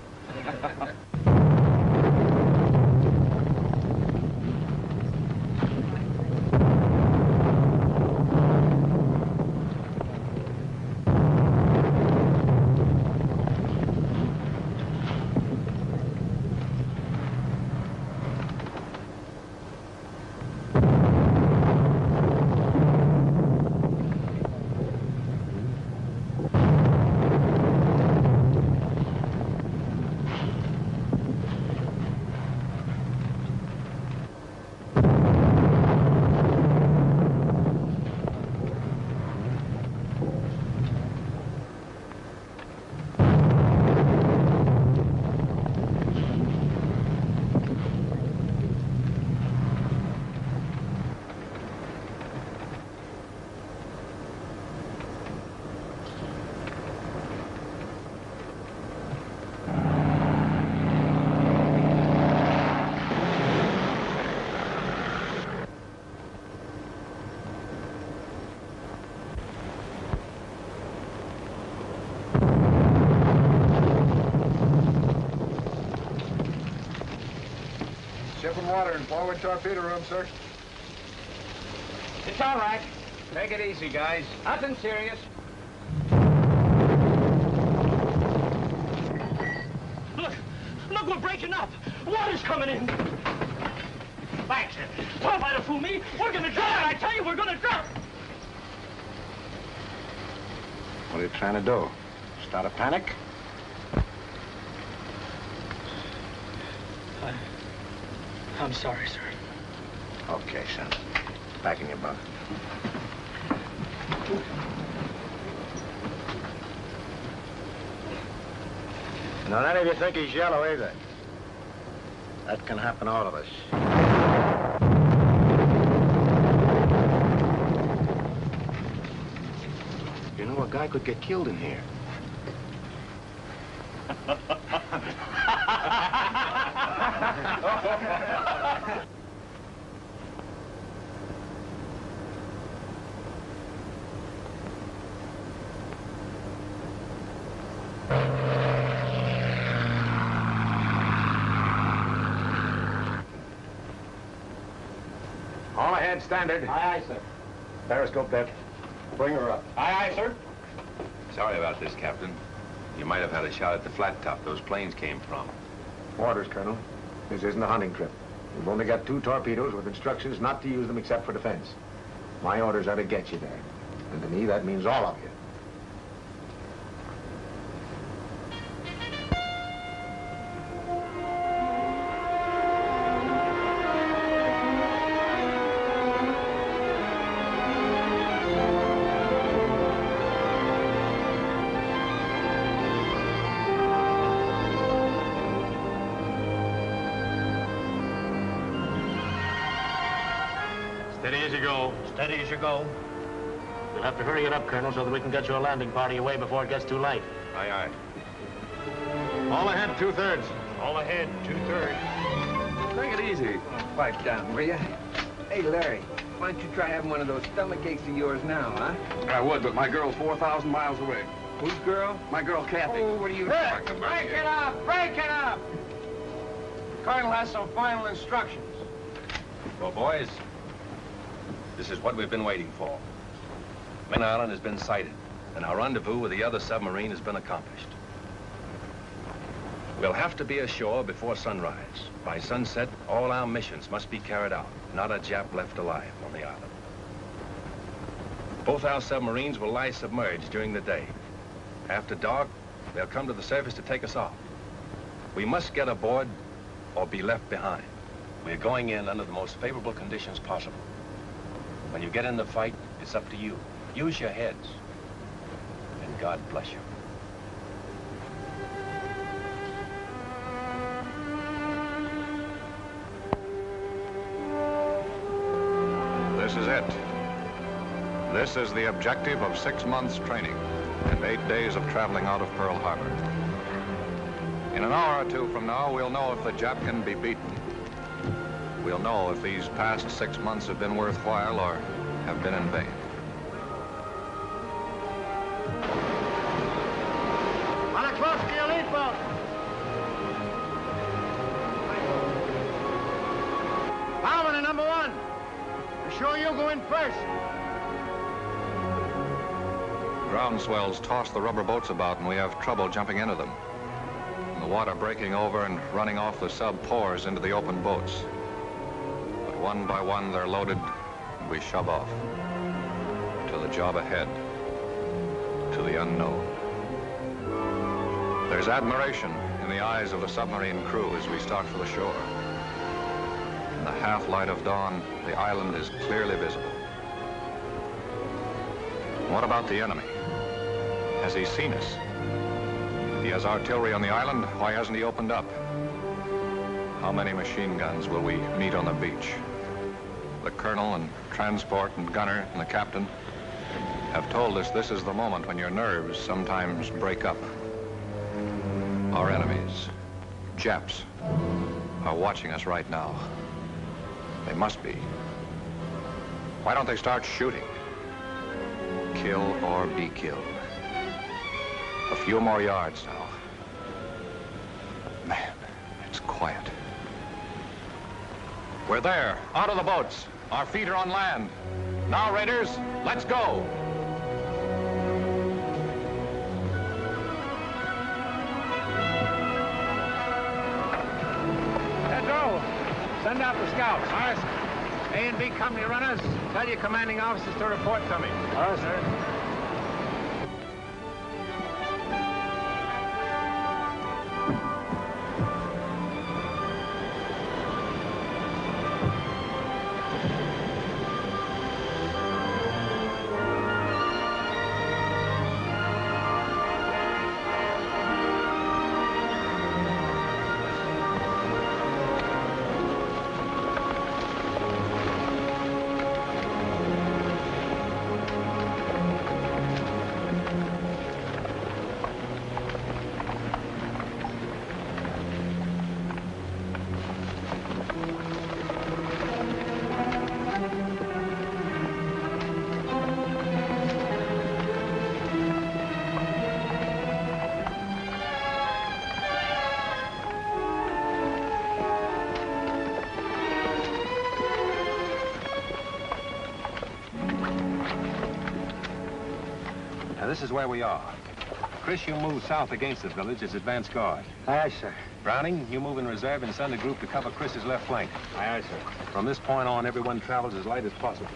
water in forward torpedo room, sir. It's all right. Take it easy, guys. Nothing serious. Look, we're breaking up. Water's coming in. Thanks. Don't try to fool me. We're gonna drown. I tell you, we're gonna drown. What are you trying to do? Start a panic? I'm sorry, sir. Okay, son. Back in your bunk. Now, none of you think he's yellow either. That can happen to all of us. You know, a guy could get killed in here. All ahead, standard. Aye, aye, sir. Periscope that. Bring her up. Aye, aye, sir. Sorry about this, Captain. You might have had a shot at the flat top those planes came from. Orders, Colonel. This isn't a hunting trip. We've only got 2 torpedoes with instructions not to use them except for defense. My orders are to get you there. And to me, that means all of you. Steady as you go. Steady as you go. You'll have to hurry it up, Colonel, so that we can get your landing party away before it gets too late. Aye, aye. All ahead, 2/3. All ahead, 2/3. Take it easy. Pipe down, will you? Hey, Larry, why don't you try having one of those stomach aches of yours now, huh? I would, but my girl's 4,000 miles away. Whose girl? My girl, Kathy. Oh, what are you talking about? Break it up! Break it up! Colonel has some final instructions. Well, boys, this is what we've been waiting for. Main Island has been sighted, and our rendezvous with the other submarine has been accomplished. We'll have to be ashore before sunrise. By sunset, all our missions must be carried out. Not a Jap left alive on the island. Both our submarines will lie submerged during the day. After dark, they'll come to the surface to take us off. We must get aboard or be left behind. We're going in under the most favorable conditions possible. When you get in the fight, it's up to you. Use your heads. And God bless you. This is it. This is the objective of 6 months training and 8 days of traveling out of Pearl Harbor. In an hour or 2 from now, we'll know if the Jap can be beaten. We'll know if these past 6 months have been worthwhile or have been in vain. On a close to your lead boat. Bowman to #1. Be sure you go in first. Ground swells toss the rubber boats about and we have trouble jumping into them. The water breaking over and running off the sub pours into the open boats. But one by one they're loaded and we shove off. To the job ahead. To the unknown. There's admiration in the eyes of the submarine crew as we start for the shore. In the half-light of dawn, the island is clearly visible. What about the enemy? Has he seen us? If he has artillery on the island, why hasn't he opened up? How many machine guns will we meet on the beach? The colonel and transport and gunner and the captain have told us this is the moment when your nerves sometimes break up. Our enemies, Japs, are watching us right now. They must be. Why don't they start shooting? Kill or be killed. A few more yards now. Man, it's quiet. We're there, out of the boats. Our feet are on land. Now, Raiders, let's go. Pedro, send out the scouts. Aye, sir. A and B company runners, tell your commanding officers to report to me. Aye, sir. This is where we are. Chris, you move south against the village as advance guard. Aye, aye, sir. Browning, you move in reserve and send a group to cover Chris's left flank. Aye, aye, sir. From this point on, everyone travels as light as possible.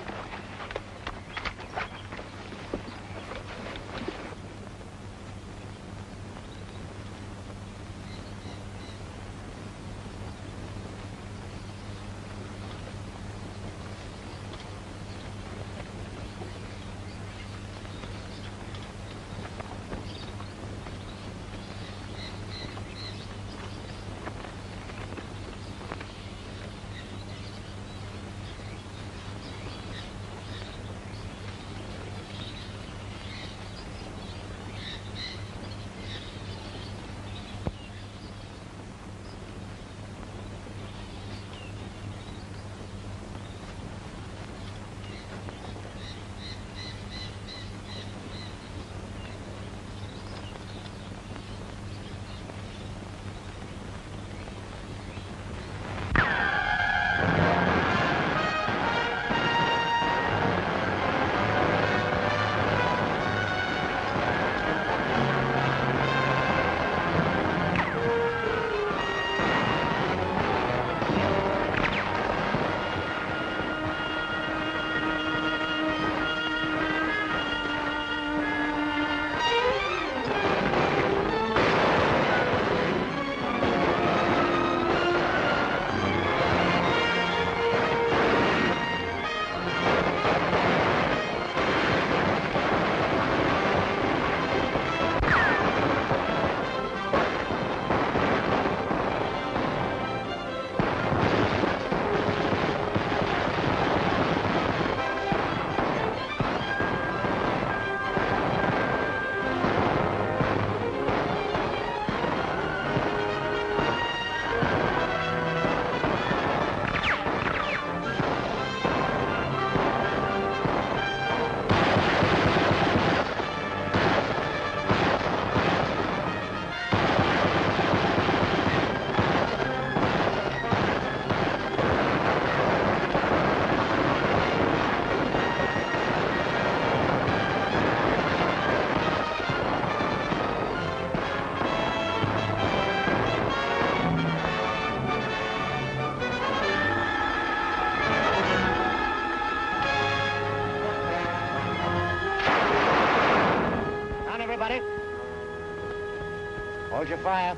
Hold your fire.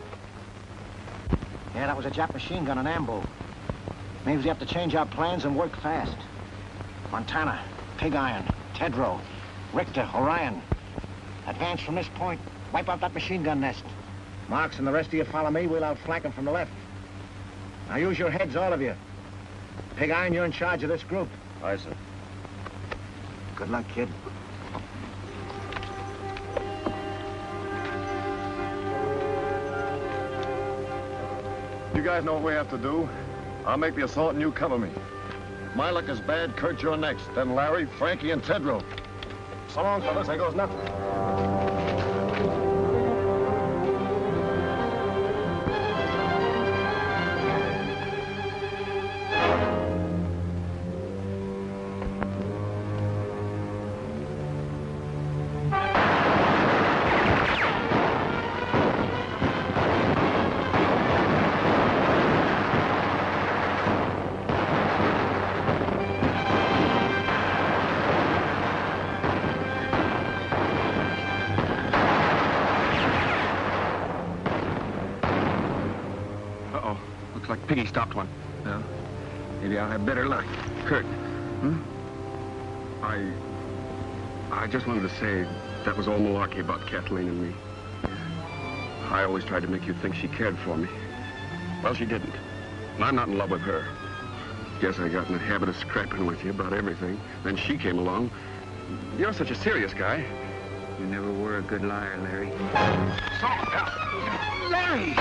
Yeah, that was a Jap machine gun on ambo. Means we have to change our plans and work fast. Montana, Pig Iron, Tedrow, Richter, Orion. Advance from this point. Wipe out that machine gun nest. Marks and the rest of you follow me. We'll outflank them from the left. Now use your heads, all of you. Pig Iron, you're in charge of this group. Aye, sir. Good luck, kid. You guys know what we have to do. I'll make the assault and you cover me. If my luck is bad, Kurt, you're next. Then Larry, Frankie, and Tedrow. So long, fellas. There goes nothing. Uh-oh. Looks like Piggy stopped one. Yeah? Maybe I'll have better luck. Kurt. Hmm? I just wanted to say that was all malarkey about Kathleen and me. I always tried to make you think she cared for me. Well, she didn't. And I'm not in love with her. Guess I got in the habit of scrapping with you about everything. Then she came along. You're such a serious guy. You never were a good liar, Larry. Larry!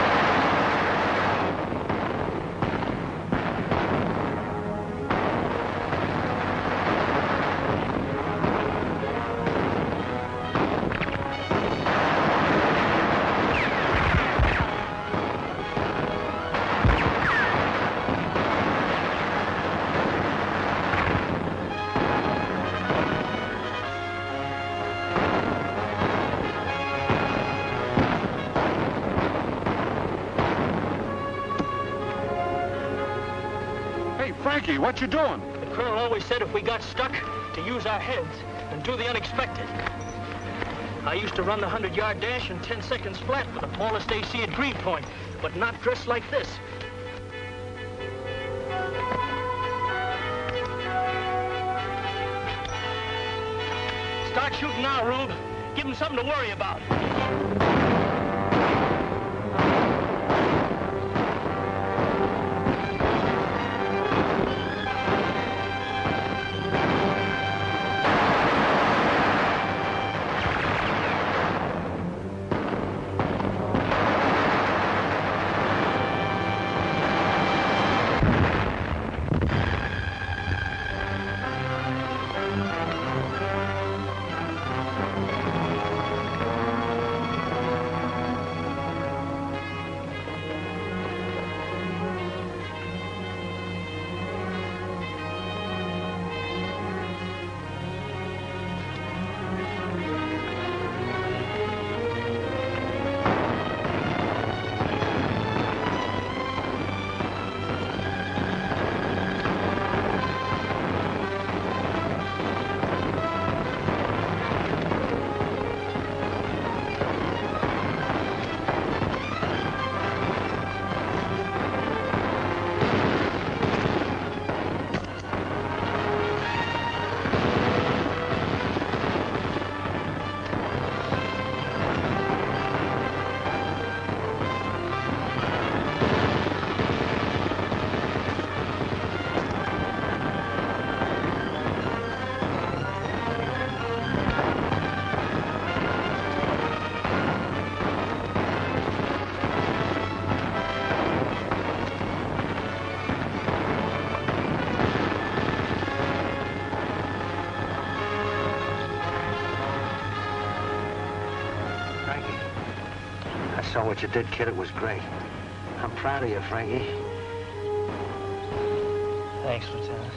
Frankie, what you doing? The colonel always said if we got stuck, to use our heads and do the unexpected. I used to run the 100-yard dash in 10 seconds flat with the tallest AC at Greenpoint, but not dressed like this. Start shooting now, Rube. Give him something to worry about. I saw what you did, kid. It was great. I'm proud of you, Frankie. Thanks, Lieutenant.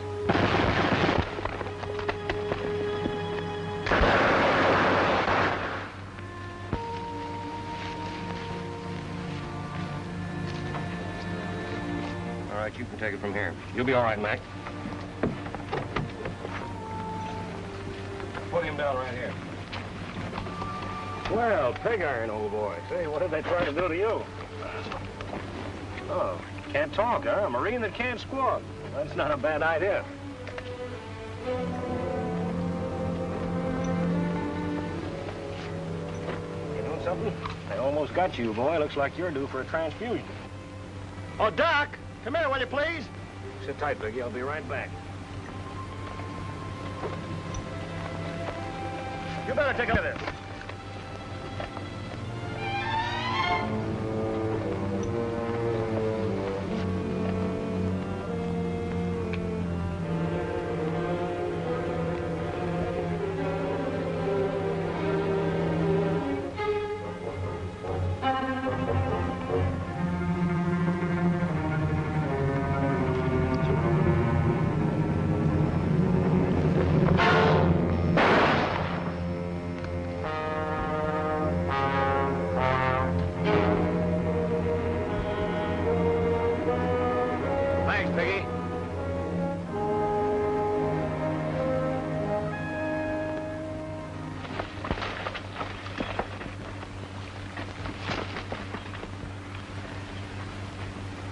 All right, you can take it from here. You'll be all right, Mac. Put him down right here. Well, pig iron, old boy. Say, what did they try to do to you? Oh, can't talk, huh? A Marine that can't squawk. That's not a bad idea. You doing something? I almost got you, boy. Looks like you're due for a transfusion. Oh, Doc! Come here, will you, please? Sit tight, Biggie. I'll be right back. You better take a look at this.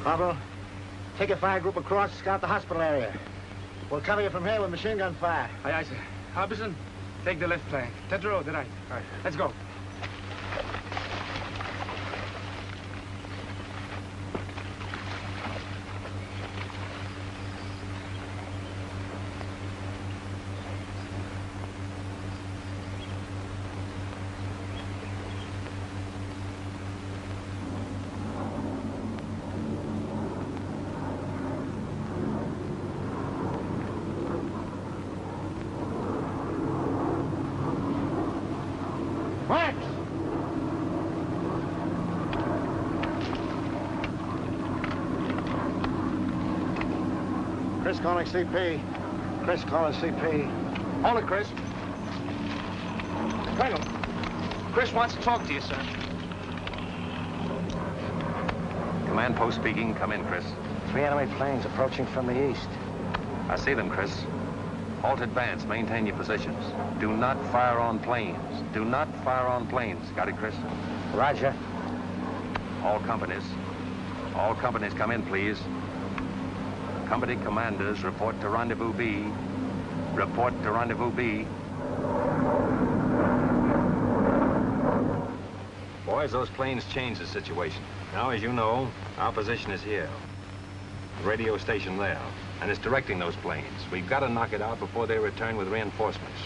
Corporal, take a fire group across, scout the hospital area. We'll cover you from here with machine gun fire. Aye, aye, sir. Harbison, take the left flank. Tetro, the right. All right, let's go. Wax! Chris calling CP. Chris calling CP. Hold it, Chris. Colonel, Chris wants to talk to you, sir. Command post speaking. Come in, Chris. 3 enemy planes approaching from the east. I see them, Chris. Halt advance. Maintain your positions. Do not fire on planes. Do not fire on planes. Got it, Chris? Roger. All companies come in, please. Company commanders, report to Rendezvous B. Report to Rendezvous B. Boys, those planes changed the situation. Now, as you know, our position is here. The radio station there. And it's directing those planes. We've got to knock it out before they return with reinforcements.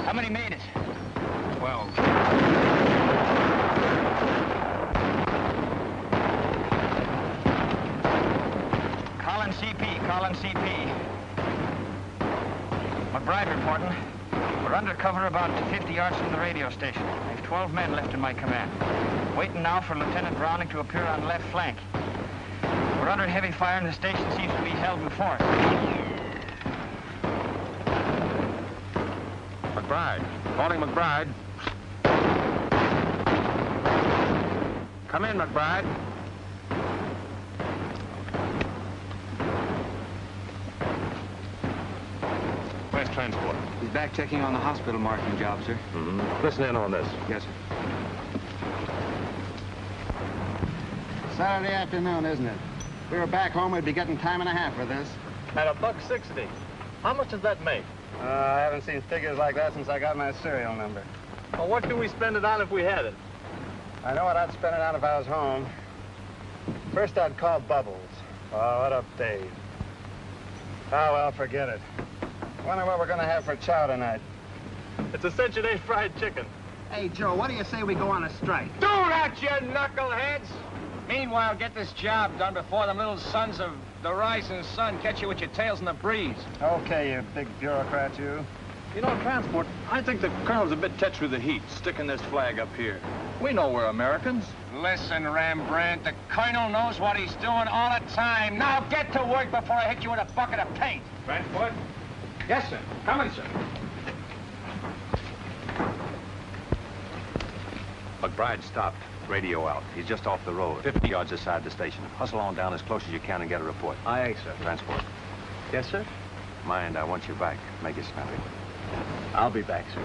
How many made it? 12. Colin CP, Colin CP. McBride reporting. We're under cover about 50 yards from the radio station. I've 12 men left in my command. Waiting now for Lieutenant Browning to appear on the left flank. We're under heavy fire and the station seems to be held before us. McBride. Calling McBride. Come in, McBride. Where's transport? He's back checking on the hospital marking job, sir. Mm-hmm. Listen in on this. Yes, sir. Saturday afternoon, isn't it? If we were back home, we'd be getting time and a half for this. At $1.60. How much does that make? I haven't seen figures like that since I got my serial number. Well, what can we spend it on if we had it? I know what I'd spend it on if I was home. First, I'd call Bubbles. Oh, what up, Dave? Oh, well, forget it. Wonder what we're gonna have for chow tonight. It's a cinch and ain't fried chicken. Hey, Joe, what do you say we go on a strike? Do that, you knuckleheads! Meanwhile, get this job done before them little sons of the rising sun catch you with your tails in the breeze. Okay, you big bureaucrat, you. You know, transport, I think the colonel's a bit touched with the heat, sticking this flag up here. We know we're Americans. Listen, Rembrandt, the colonel knows what he's doing all the time. Now get to work before I hit you with a bucket of paint. Transport? Yes, sir. Coming, sir. McBride stopped. Radio out. He's just off the road, 50 yards aside the station. Hustle on down as close as you can and get a report. Aye, sir. Transport. Yes, sir? Mind, I want you back. Make it snappy. I'll be back, sir.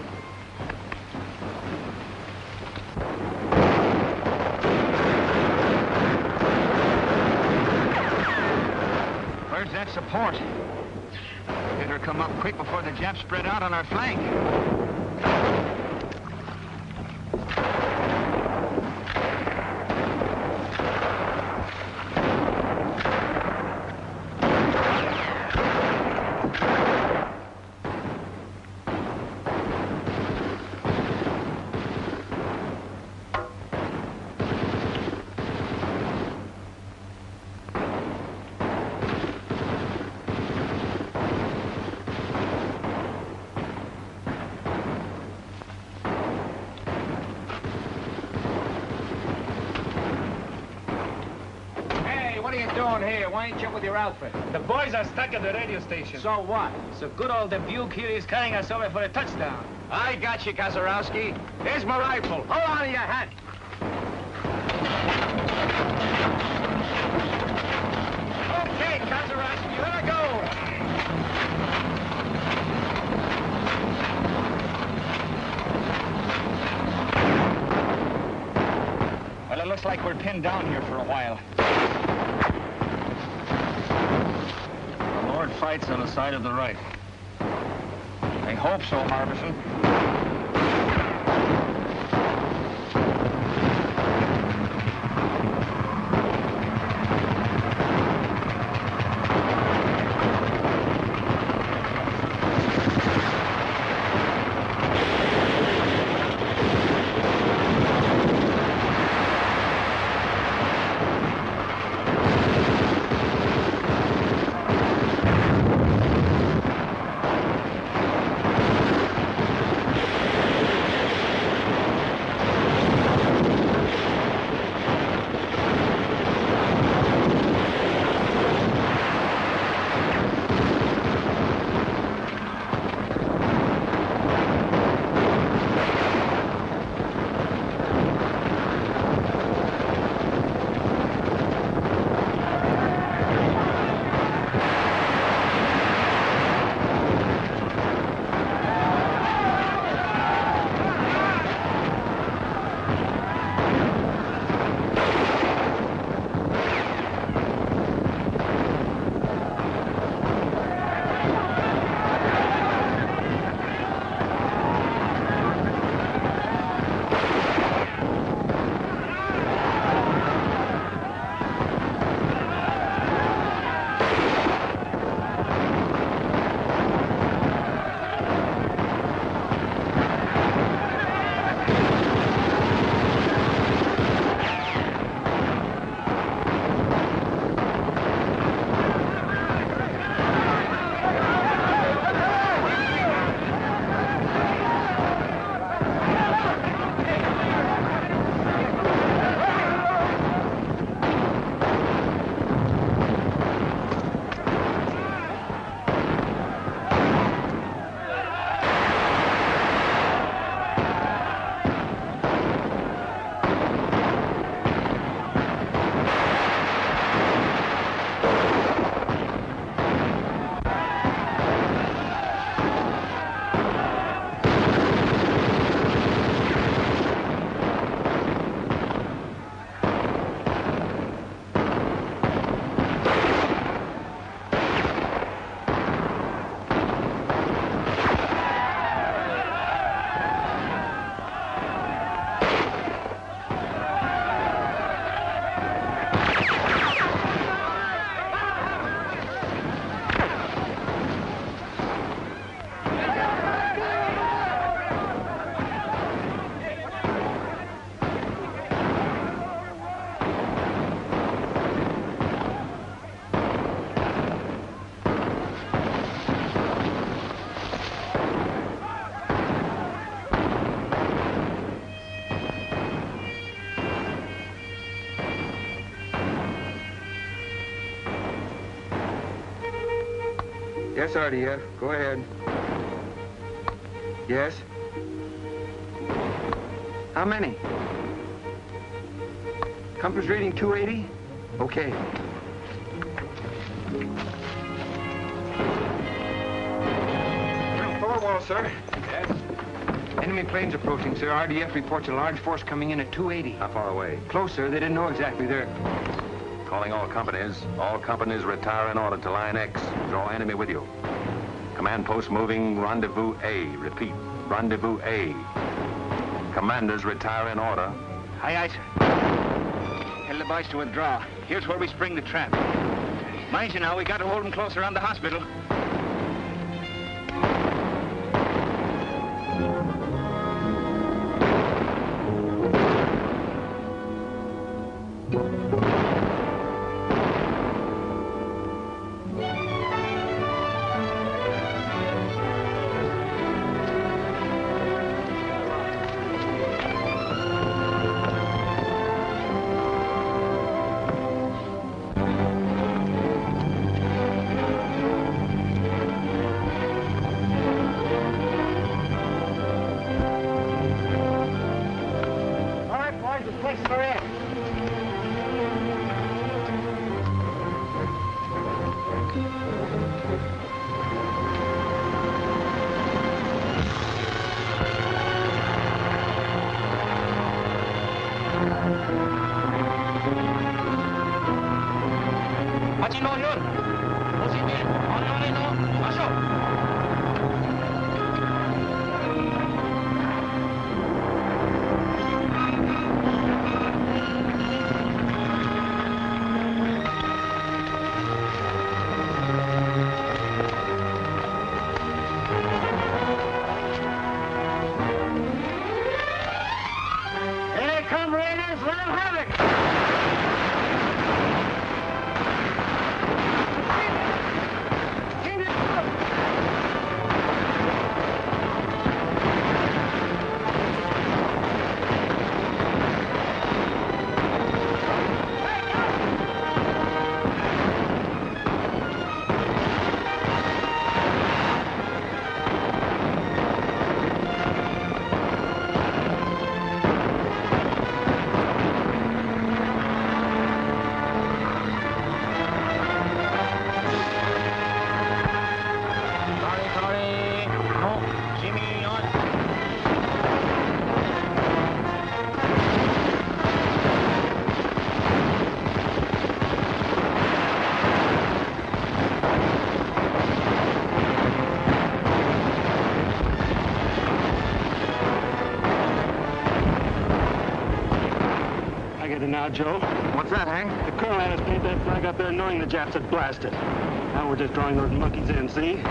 Sarge, that's support. Better come up quick before the Japs spread out on our flank. Here, why ain't you with your outfit? The boys are stuck at the radio station. So what? So good old Dubuque here is carrying us over for a touchdown. I got you, Kazarowski. Here's my rifle. Hold on to your hat. Okay, Kazarowski, let her go. Well, it looks like we're pinned down here for a while. Fights on the side of the right. I hope so, Harbison. Yes, RDF. Go ahead. Yes? How many? Compass reading 280? Okay. Thorwald, sir. Yes? Enemy planes approaching, sir. RDF reports a large force coming in at 280. How far away? Close, sir. They didn't know exactly. They're Calling all companies. All companies retire in order to line X. Draw enemy with you. Command post moving. Rendezvous A. Repeat. Rendezvous A. Commanders retire in order. Aye, aye, sir. Tell the boys to withdraw. Here's where we spring the trap. Mind you now, we got to hold them close around the hospital. Now, Joe. What's that, Hank? The colonel had us paint that flag up there knowing the Japs had blasted. Now we're just drawing those monkeys in, see?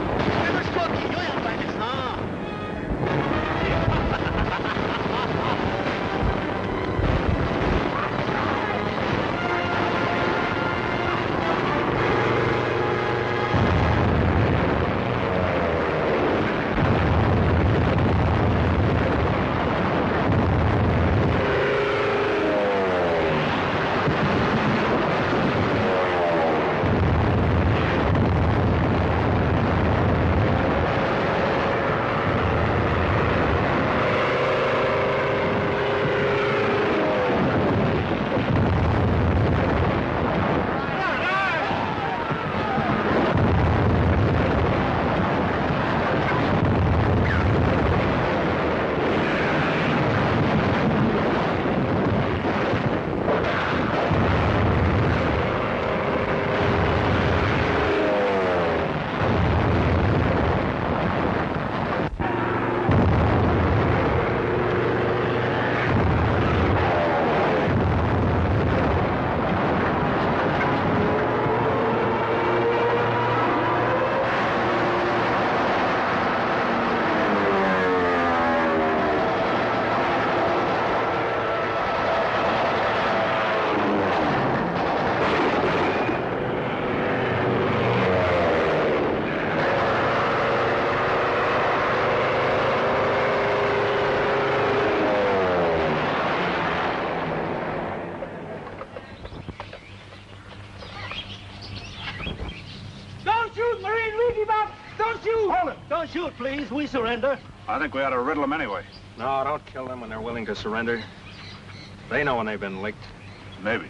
Don't shoot, please. We surrender. I think we ought to riddle them anyway. No, don't kill them when they're willing to surrender. They know when they've been licked. Maybe.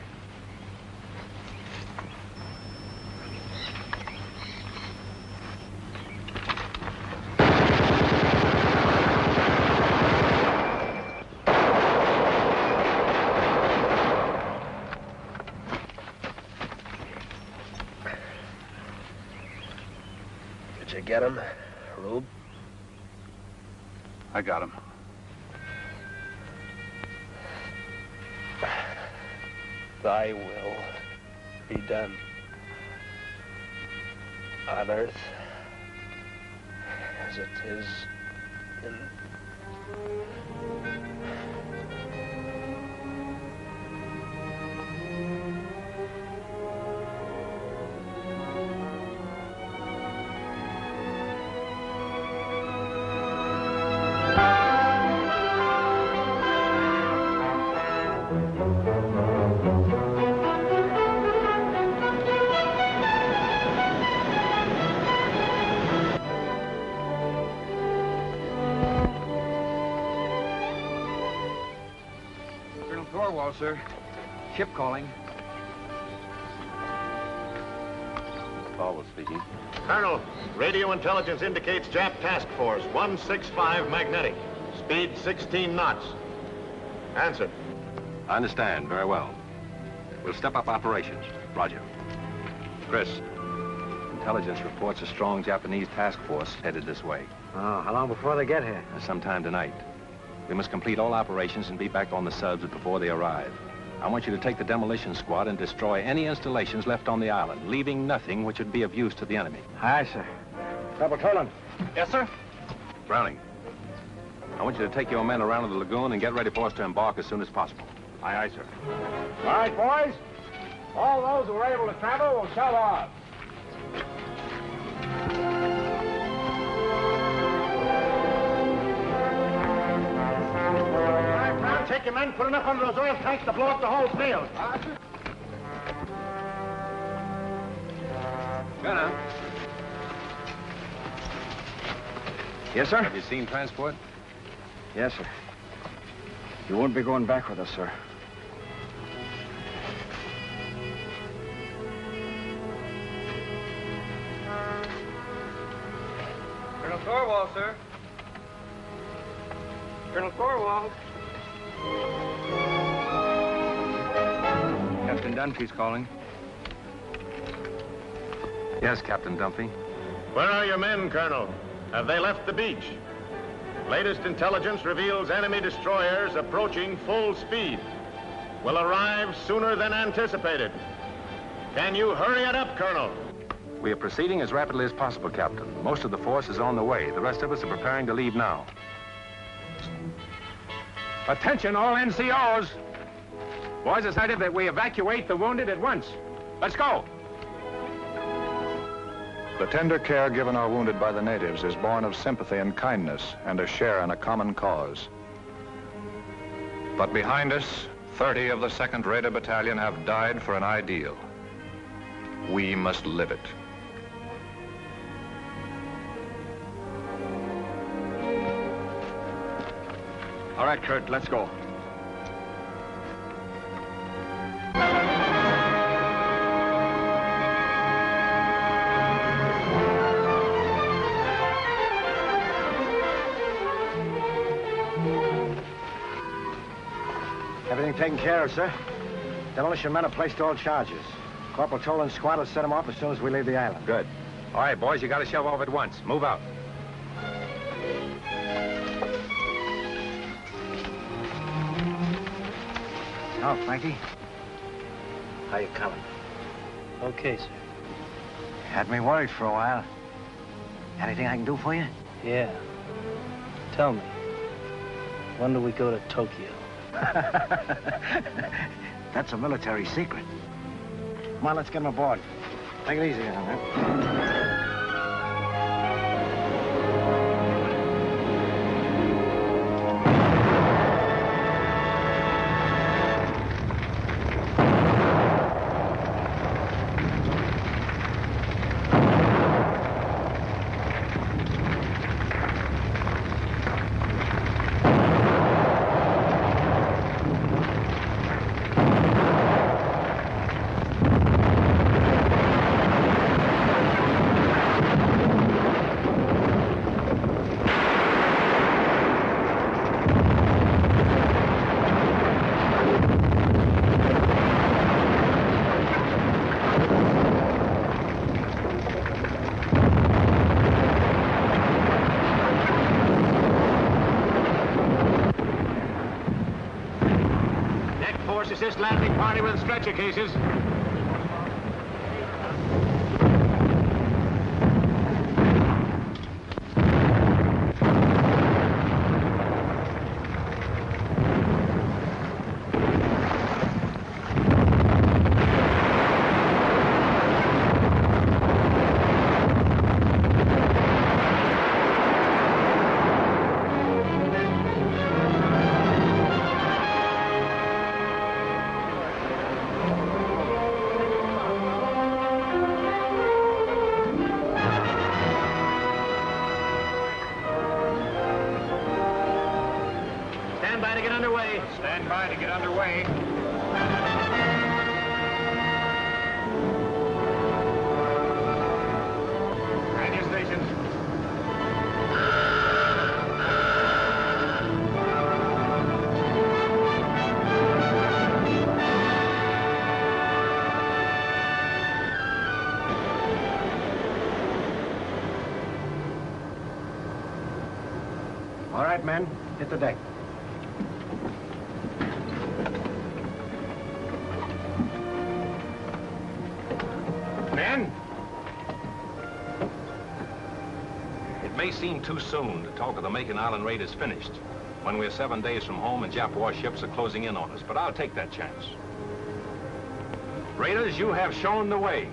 get him, Rube? I got him. Thy will be done on earth as it is in... Colonel Thorwald, sir. Ship calling. Thorwald speaking. Colonel, radio intelligence indicates Jap Task Force 165 magnetic. Speed 16 knots. Answer. I understand. Very well. We'll step up operations. Roger. Chris, intelligence reports a strong Japanese task force headed this way. Oh, how long before they get here? Sometime tonight. We must complete all operations and be back on the subs before they arrive. I want you to take the demolition squad and destroy any installations left on the island, leaving nothing which would be of use to the enemy. Aye, sir. Double Toland. Yes, sir? Browning, I want you to take your men around to the lagoon and get ready for us to embark as soon as possible. Aye, aye, sir. All right, boys. All those who are able to travel will shove off. Take your men, put enough under those oil tanks to blow up the whole field. Gunner. Yes, sir? Have you seen transport? Yes, sir. You won't be going back with us, sir. Colonel Thorwald, sir. Colonel Thorwald. Captain Dunphy's calling. Yes, Captain Dunphy. Where are your men, Colonel? Have they left the beach? Latest intelligence reveals enemy destroyers approaching full speed. Will arrive sooner than anticipated. Can you hurry it up, Colonel? We are proceeding as rapidly as possible, Captain. Most of the force is on the way. The rest of us are preparing to leave now. Attention, all NCOs. Boys, decided that we evacuate the wounded at once. Let's go. The tender care given our wounded by the natives is born of sympathy and kindness and a share in a common cause. But behind us, 30 of the 2nd Raider Battalion have died for an ideal. We must live it. All right, Kurt, let's go. Everything taken care of, sir. Demolition men have placed all charges. Corporal Toland's squad will set them off as soon as we leave the island. Good. All right, boys, you got to shove off at once. Move out. Now, Frankie. How you coming? Okay, sir. Had me worried for a while. Anything I can do for you? Yeah. Tell me, when do we go to Tokyo? That's a military secret. Come on, let's get him aboard. Take it easy on that. assist landing party with stretcher cases. Stand by to get underway. Stand by to get underway. And your stations. All right, men, hit the deck. Men? It may seem too soon to talk of the Macon Island raid is finished, when we're 7 days from home and Jap warships are closing in on us, but I'll take that chance. Raiders, you have shown the way.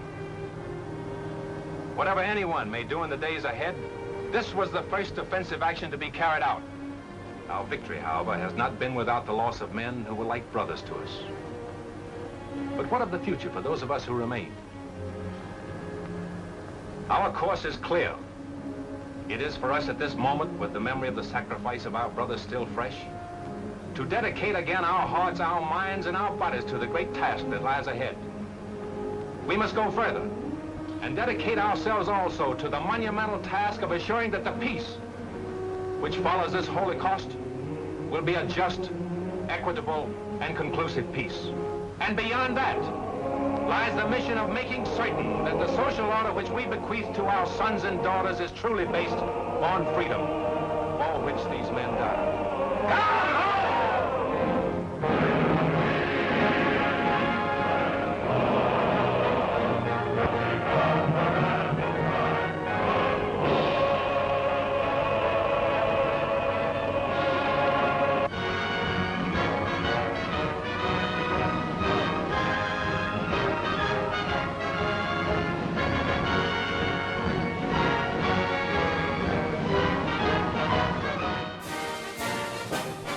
Whatever anyone may do in the days ahead, this was the first offensive action to be carried out. Our victory, however, has not been without the loss of men who were like brothers to us. But what of the future for those of us who remain? Our course is clear. It is for us at this moment, with the memory of the sacrifice of our brothers still fresh, to dedicate again our hearts, our minds, and our bodies to the great task that lies ahead. We must go further and dedicate ourselves also to the monumental task of assuring that the peace which follows this holocaust will be a just, equitable, and conclusive peace. And beyond that lies the mission of making certain that the social order which we bequeath to our sons and daughters is truly based on freedom, for which these men died.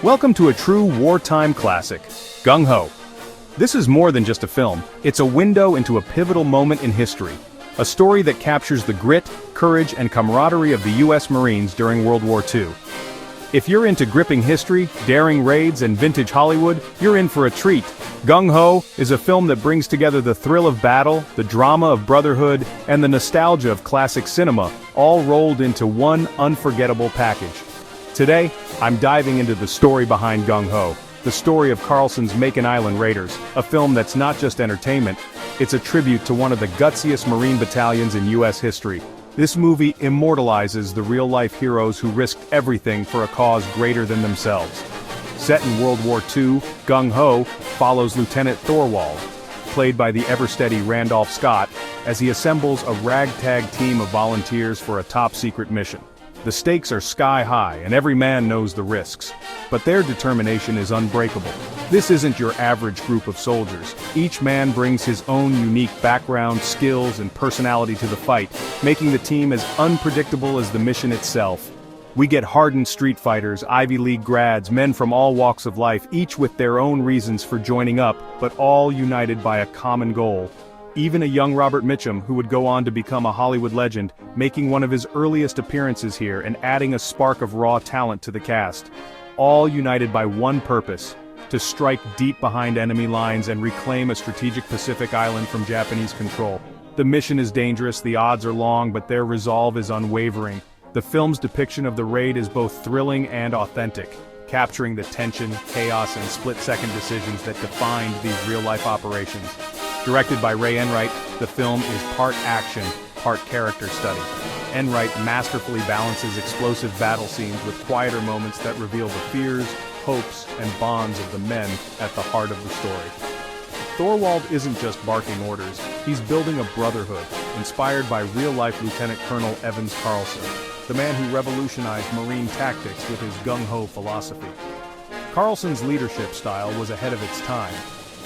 Welcome to a true wartime classic, Gung Ho. This is more than just a film, it's a window into a pivotal moment in history. A story that captures the grit, courage, and camaraderie of the U.S. Marines during World War II. If you're into gripping history, daring raids, and vintage Hollywood, you're in for a treat. Gung Ho is a film that brings together the thrill of battle, the drama of brotherhood, and the nostalgia of classic cinema, all rolled into one unforgettable package. Today, I'm diving into the story behind Gung Ho, the story of Carlson's Macon Island Raiders, a film that's not just entertainment, it's a tribute to one of the gutsiest Marine battalions in U.S. history. This movie immortalizes the real-life heroes who risked everything for a cause greater than themselves. Set in World War II, Gung Ho follows Lieutenant Thorwald, played by the ever-steady Randolph Scott, as he assembles a ragtag team of volunteers for a top-secret mission. The stakes are sky-high, and every man knows the risks. But their determination is unbreakable. This isn't your average group of soldiers. Each man brings his own unique background, skills, and personality to the fight, making the team as unpredictable as the mission itself. We get hardened street fighters, Ivy League grads, men from all walks of life, each with their own reasons for joining up, but all united by a common goal. Even a young Robert Mitchum, who would go on to become a Hollywood legend, making one of his earliest appearances here and adding a spark of raw talent to the cast. All united by one purpose: to strike deep behind enemy lines and reclaim a strategic Pacific island from Japanese control. The mission is dangerous, the odds are long, but their resolve is unwavering. The film's depiction of the raid is both thrilling and authentic, capturing the tension, chaos, and split-second decisions that defined these real-life operations. Directed by Ray Enright, the film is part action, part character study. Enright masterfully balances explosive battle scenes with quieter moments that reveal the fears, hopes, and bonds of the men at the heart of the story. Thorwald isn't just barking orders, he's building a brotherhood, inspired by real-life Lieutenant Colonel Evans Carlson, the man who revolutionized Marine tactics with his gung-ho philosophy. Carlson's leadership style was ahead of its time,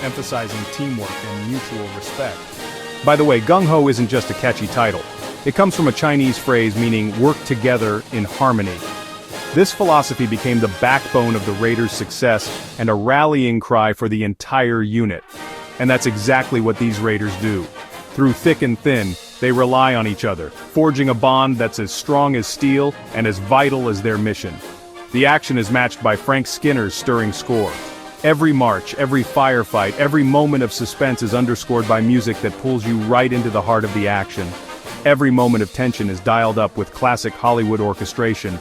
emphasizing teamwork and mutual respect. By the way, gung-ho isn't just a catchy title. It comes from a Chinese phrase meaning work together in harmony. This philosophy became the backbone of the Raiders' success and a rallying cry for the entire unit. And that's exactly what these Raiders do. Through thick and thin, they rely on each other, forging a bond that's as strong as steel and as vital as their mission. The action is matched by Frank Skinner's stirring score. Every march, every firefight, every moment of suspense is underscored by music that pulls you right into the heart of the action. Every moment of tension is dialed up with classic Hollywood orchestration.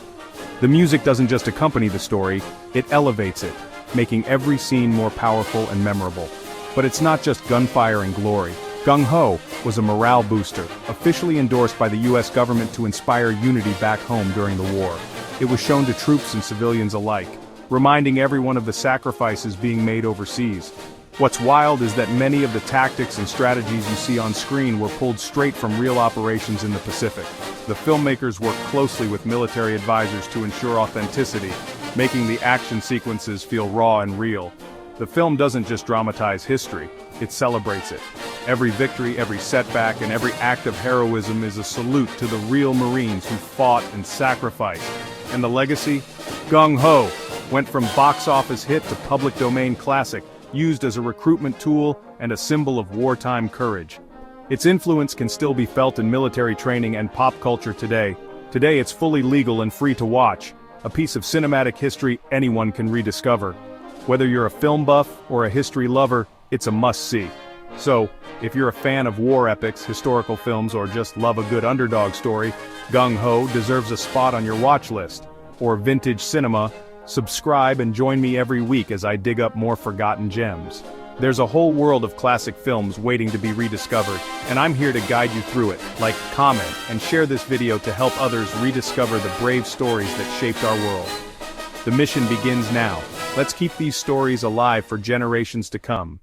The music doesn't just accompany the story, it elevates it, making every scene more powerful and memorable. But it's not just gunfire and glory. Gung-ho was a morale booster, officially endorsed by the US government to inspire unity back home during the war. It was shown to troops and civilians alike, reminding everyone of the sacrifices being made overseas. What's wild is that many of the tactics and strategies you see on screen were pulled straight from real operations in the Pacific. The filmmakers worked closely with military advisors to ensure authenticity, making the action sequences feel raw and real. The film doesn't just dramatize history, it celebrates it. Every victory, every setback, and every act of heroism is a salute to the real Marines who fought and sacrificed. And the legacy? Gung-ho went from box office hit to public domain classic, used as a recruitment tool and a symbol of wartime courage. Its influence can still be felt in military training and pop culture today. Today it's fully legal and free to watch, a piece of cinematic history anyone can rediscover. Whether you're a film buff or a history lover, it's a must-see. So, if you're a fan of war epics, historical films, or just love a good underdog story, Gung-ho deserves a spot on your watch list. Or vintage cinema, subscribe and join me every week as I dig up more forgotten gems. There's a whole world of classic films waiting to be rediscovered, and I'm here to guide you through it. Like, comment, and share this video to help others rediscover the brave stories that shaped our world. The mission begins now. Let's keep these stories alive for generations to come.